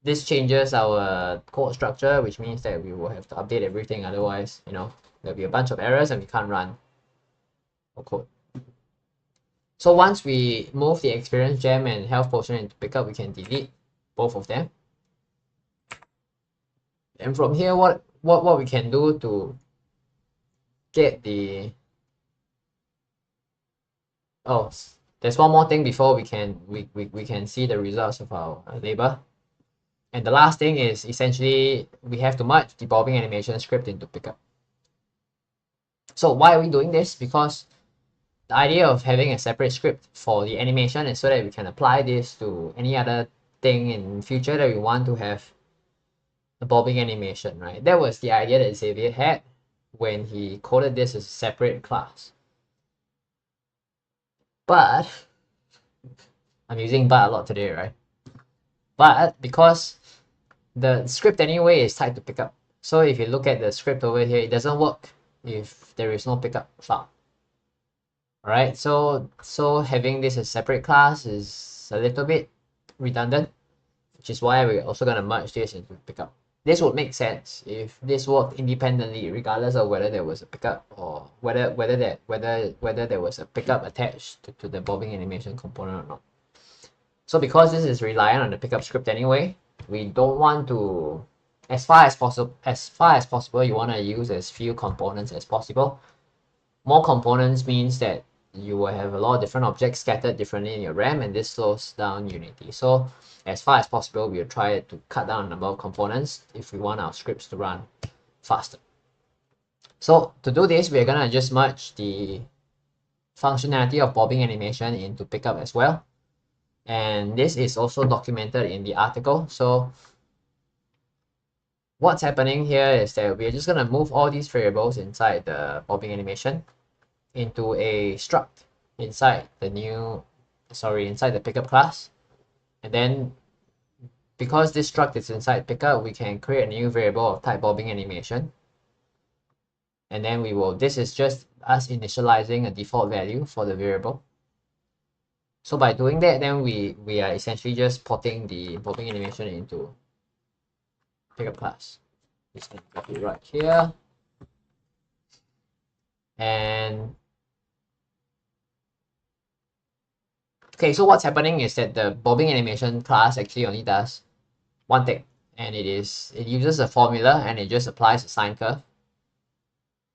this changes our code structure, which means that we will have to update everything. Otherwise, there'll be a bunch of errors and we can't run our code. So once we move the ExperienceGem and HealthPotion into pickup, we can delete both of them. And from here, what we can do to get the... Oh, there's one more thing before we can see the results of our labor. And the last thing is essentially we have to merge the BobbingAnimation script into pickup. So why are we doing this? Because the idea of having a separate script for the animation is so that we can apply this to any other thing in future that we want to have a BobbingAnimation, right? That was the idea that Xavier had when he coded this as a separate class. But I'm using but a lot today, right? But because the script anyway is tied to pickup, So if you look at the script over here, it doesn't work if there is no pickup file. Alright, so having this as a separate class is a little bit redundant, which is why we're also going to merge this into pickup. This would make sense if this worked independently, regardless of whether there was a pickup or whether there was a pickup attached to the bobbing animation component or not. So because this is reliant on the pickup script anyway, we don't want to, as far as possible, you want to use as few components as possible. More components means that you will have a lot of different objects scattered differently in your RAM, and this slows down Unity. So as far as possible, we'll try to cut down the number of components if we want our scripts to run faster. So to do this, we're gonna just merge the functionality of bobbing animation into pickup as well. And this is also documented in the article. So what's happening here is that we're just gonna move all these variables inside the bobbing animation into a struct inside the pickup class. And then because this struct is inside pickup, we can create a new variable of type bobbing animation. And then this is just us initializing a default value for the variable. So by doing that, then we are essentially just porting the bobbing animation into pickup class. Just gonna copy right here. And okay, so what's happening is that the bobbing animation class actually only does one thing, and it uses a formula and it just applies a sine curve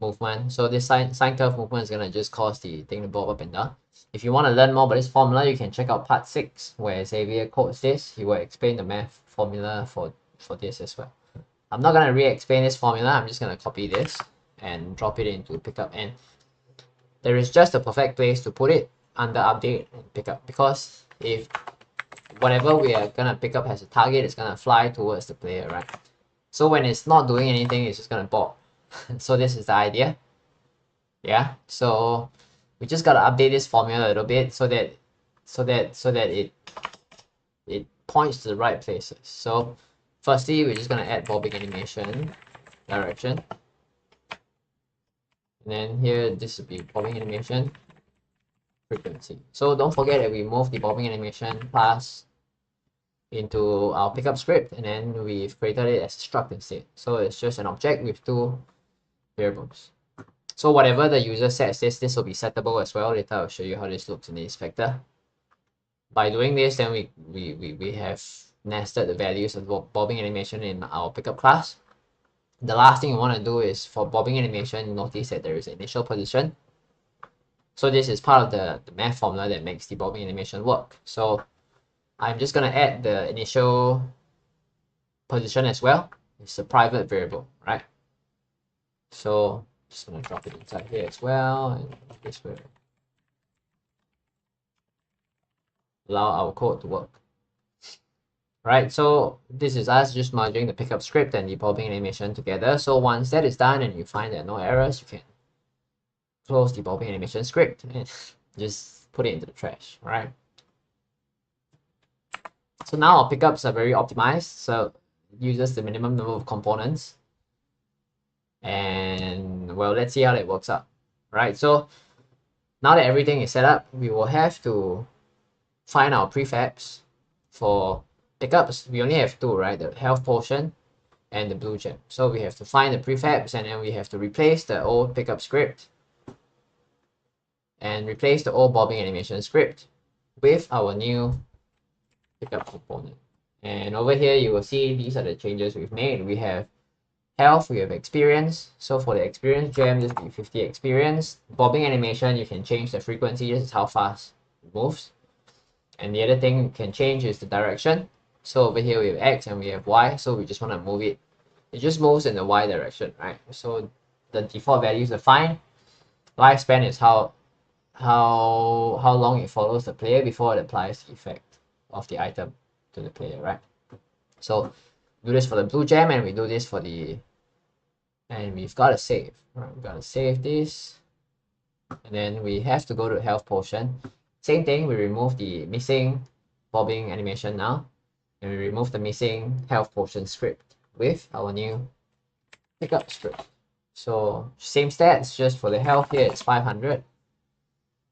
movement. So this sine curve movement is gonna just cause the thing to bob up and down. If you want to learn more about this formula, you can check out part 6 where Xavier codes this. He will explain the math formula for this as well. I'm not gonna re-explain this formula. I'm just gonna copy this and drop it into pickup, and there is just a perfect place to put it under update and pickup, because if whatever we are gonna pick up has a target, it's gonna fly towards the player, right? So when it's not doing anything, it's just gonna bob. So this is the idea. Yeah, so we just gotta update this formula a little bit so that it points to the right places. So firstly, we're just gonna add bobbing animation direction, and then here this will be bobbing animation frequency. So don't forget that we moved the bobbing animation class into our pickup script, and then we've created it as a struct instead. So it's just an object with 2 variables. So whatever the user sets this will be settable as well. Later I'll show you how this looks in the inspector. By doing this, then we have nested the values of bobbing animation in our pickup class. The last thing you want to do is for bobbing animation, notice that there is an initial position. So this is part of the math formula that makes the bobbing animation work. So I'm just going to add the initial position as well. It's a private variable, right? So just going to drop it inside here as well, and this will allow our code to work. Right, so this is us just merging the pickup script and the bobbing animation together. So once that is done and you find there are no errors, you can close the bobbing animation script and just put it into the trash, right? So now our pickups are very optimized, so it uses the minimum number of components. And well, let's see how that works out, right? So now that everything is set up, we will have to find our prefabs for pickups. We only have 2, right? The HealthPotion and the blue gem. So we have to find the prefabs, and then we have to replace the old pickup script and replace the old bobbing animation script with our new pickup component. And over here you will see these are the changes we've made. We have health, we have experience. So for the ExperienceGem, just be 50 experience. Bobbing animation, you can change the frequency. This is how fast it moves. And the other thing you can change is the direction. So over here we have X and we have Y. So we just want to move it. It just moves in the Y direction, right? So the default values are fine. Lifespan is how long it follows the player before it applies the effect of the item to the player, right? So do this for the blue gem, and we do this for the, and we've got to save, right? We've got to save this, and then we have to go to HealthPotion. Same thing, we remove the missing bobbing animation now, and we remove the missing HealthPotion script with our new pick up script. So same stats, just for the health here it's 500.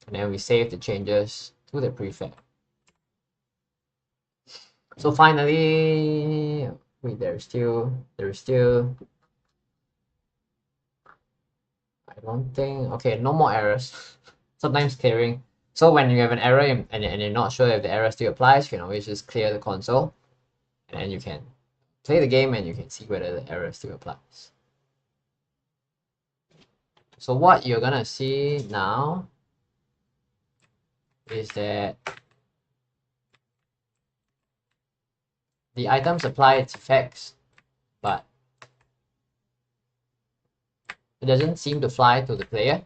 And then we save the changes to the prefab. So finally, wait, there's still, I don't think, okay, no more errors. Sometimes clearing. So when you have an error and you're not sure if the error still applies, you can always just clear the console. And then you can play the game and you can see whether the error still applies. So what you're gonna see now is that the items apply its effects, but it doesn't seem to fly to the player.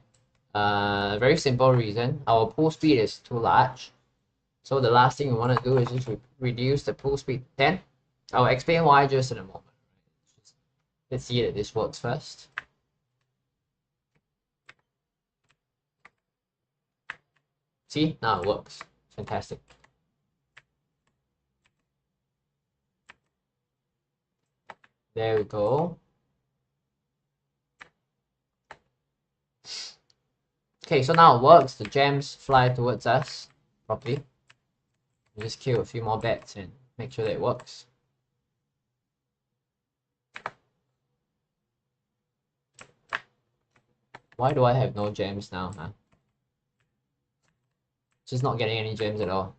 Very simple reason, our pull speed is too large. So the last thing we want to do is just reduce the pull speed to 10. I'll explain why just in a moment. Let's see that this works first. See, now it works. Fantastic. There we go. Okay, so now it works. The gems fly towards us properly. Just kill a few more bats and make sure that it works. Why do I have no gems now, huh? Just not getting any gems at all.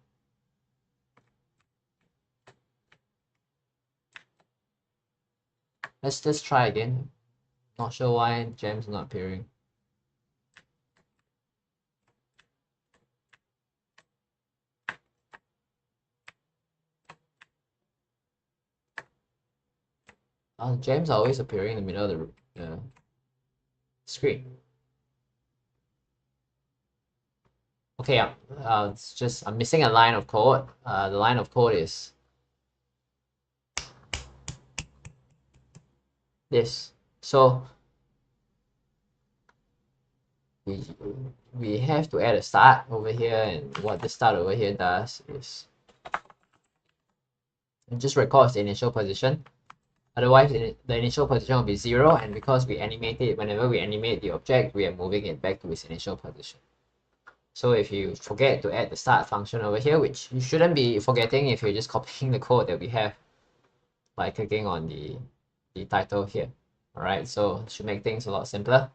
Let's just try again. Not sure why gems are not appearing. Gems are always appearing in the middle of the screen. Okay, it's just I'm missing a line of code. The line of code is this. So we have to add a start over here, and what the start over here does is it just records the initial position. Otherwise, the initial position will be 0, and because we animate it, whenever we animate the object, we are moving it back to its initial position. So if you forget to add the start function over here, which you shouldn't be forgetting if you're just copying the code that we have by clicking on the title here. Alright, so it should make things a lot simpler.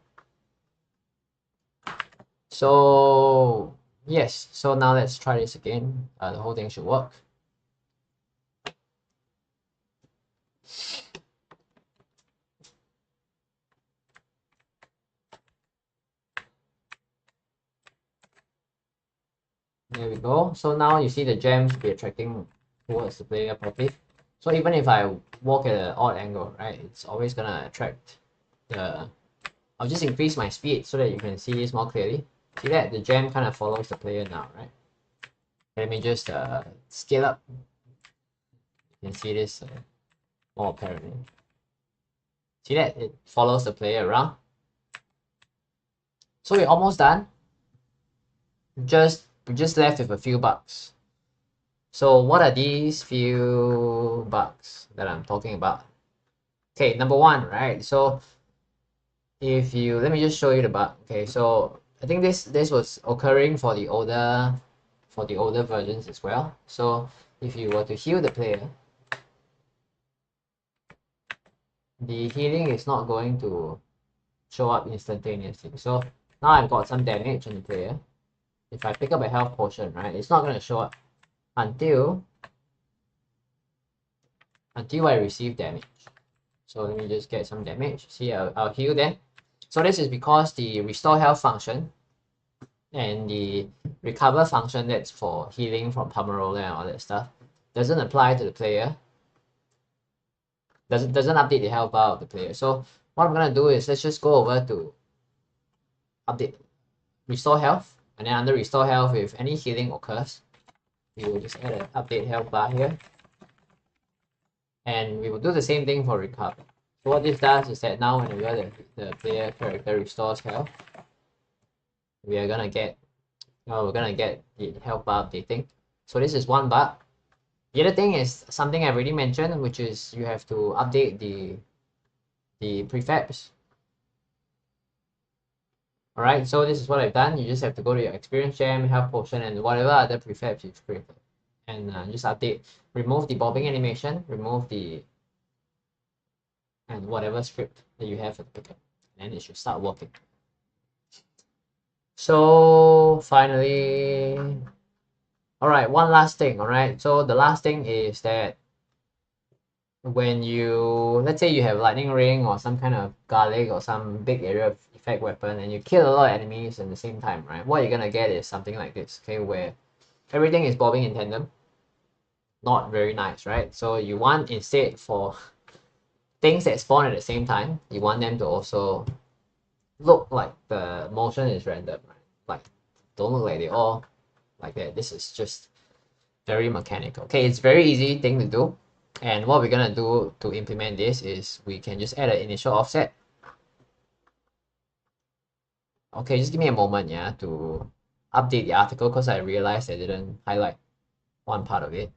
So yes, so now let's try this again. The whole thing should work. There we go. So now you see the gems be attracting towards the player properly. So even if I walk at an odd angle, right, it's always gonna attract the... I'll just increase my speed so that you can see this more clearly. See that? The gem kind of follows the player now, right? Let me just scale up. You can see this more apparently. See that? It follows the player around. So we're almost done. We just left with a few bugs. So what are these few bugs that I'm talking about? Okay, number one, right? So if you, let me just show you the bug. Okay, so I think this was occurring for the older versions as well. So if you were to heal the player, the healing is not going to show up instantaneously. So now I've got some damage on the player. If I pick up a health potion, right, it's not going to show up until I receive damage. So let me just get some damage. See, I'll heal then. So this is because the restore health function and the recover function that's for healing from Pomerola and all that stuff doesn't apply to the player. Doesn't update the health bar of the player. So what I'm gonna do is let's just go over to update restore health, and then under restore health, if any healing occurs, we will just add an update health bar here, and we will do the same thing for recover. So what this does is that now whenever the player character restores health, we're gonna get the health bar updating. So this is one bug. The other thing is something I've already mentioned, which is you have to update the the prefabs. Alright, so this is what I've done. You just have to go to your ExperienceGem, HealthPotion, and whatever other prefabs you've created. And just update, remove the bobbing animation, remove the, and whatever script that you have for the pickup. And it should start working. So finally, alright, one last thing, alright? So the last thing is that when you, let's say you have lightning ring or some kind of garlic or some big area of effect weapon and you kill a lot of enemies at the same time, right? What you're gonna get is something like this, okay, where everything is bobbing in tandem. Not very nice, right? So you want, instead, for things that spawn at the same time, you want them to also look like the motion is random, right? Like, don't look like they all like that. This is just very mechanical. Okay, it's very easy thing to do. And what we're gonna do to implement this is we can just add an initial offset. Okay, just give me a moment, yeah, to update the article because I realized I didn't highlight one part of it.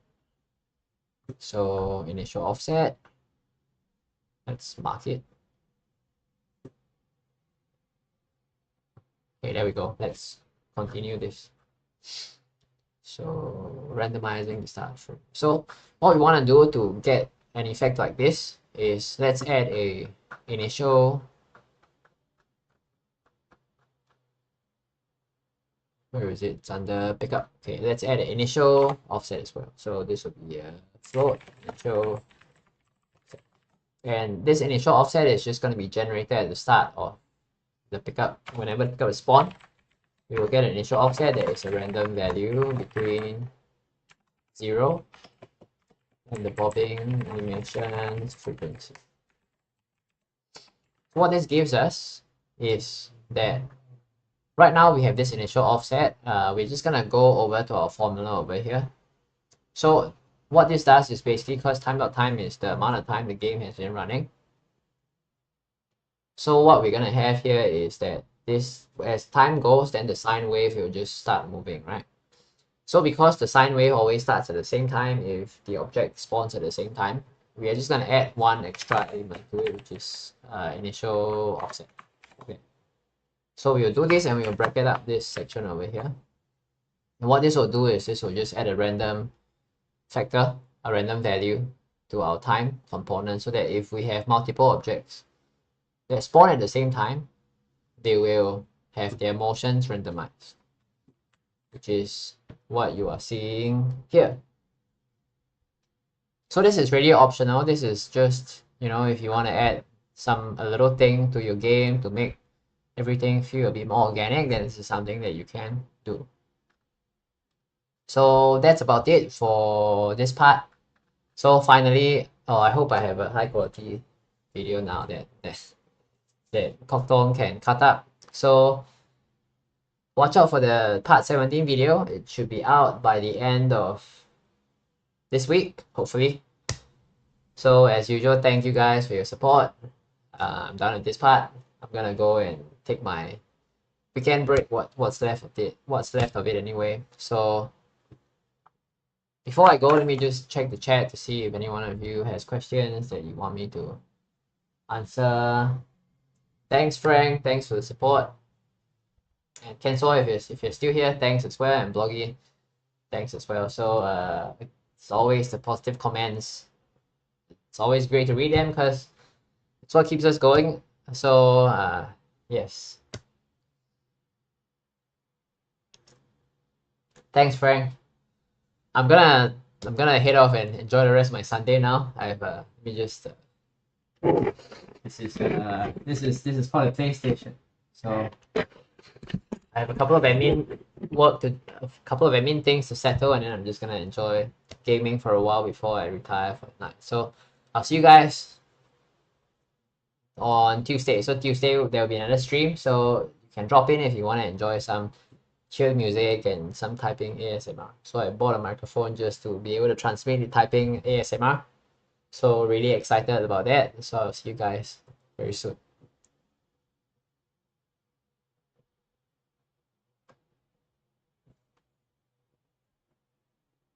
So initial offset, let's mark it. Okay, there we go. Let's continue this. So randomizing the start frame. So what we want to do to get an effect like this is let's add a initial, where is it? It's under pickup. Okay, let's add an initial offset as well. So this will be a float initial, and this initial offset is just going to be generated at the start of the pickup. Whenever the pickup is spawned, we will get an initial offset that is a random value between 0 and the bobbing animation frequency. What this gives us is that right now we have this initial offset. We're just gonna go over to our formula over here. So what this does is basically, because time.time is the amount of time the game has been running. So what we're gonna have here is that this, as time goes, then the sine wave will just start moving, right? So because the sine wave always starts at the same time if the object spawns at the same time, we are just going to add one extra element to it, which is initial offset. Okay. So we'll do this and we'll bracket up this section over here. And what this will do is this will just add a random factor, a random value to our time component, so that if we have multiple objects that spawn at the same time, they will have their motions randomized, which is what you are seeing here. So this is really optional. This is just, you know, if you want to add a little thing to your game to make everything feel a bit more organic, then this is something that you can do. So that's about it for this part. So finally, I hope I have a high quality video now that Cocktong can cut up. So watch out for the part 17 video. It should be out by the end of this week, hopefully. So as usual, thank you guys for your support. I'm done with this part. I'm gonna go and take my weekend break. What's left of it anyway. So before I go, let me just check the chat to see if any one of you has questions that you want me to answer. Thanks, Frank. Thanks for the support. And Kenso, if you're still here, thanks as well. And Bloggy, thanks as well. So it's always the positive comments. It's always great to read them because it's what keeps us going. So yes. Thanks, Frank. I'm gonna head off and enjoy the rest of my Sunday now. I have let me just this is for the PlayStation. So I have a couple of admin things to settle, and then I'm just gonna enjoy gaming for a while before I retire for the night. So I'll see you guys on Tuesday. So Tuesday there will be another stream, so you can drop in if you want to enjoy some chill music and some typing ASMR. So I bought a microphone just to be able to transmit the typing ASMR. So really excited about that. So I'll see you guys very soon.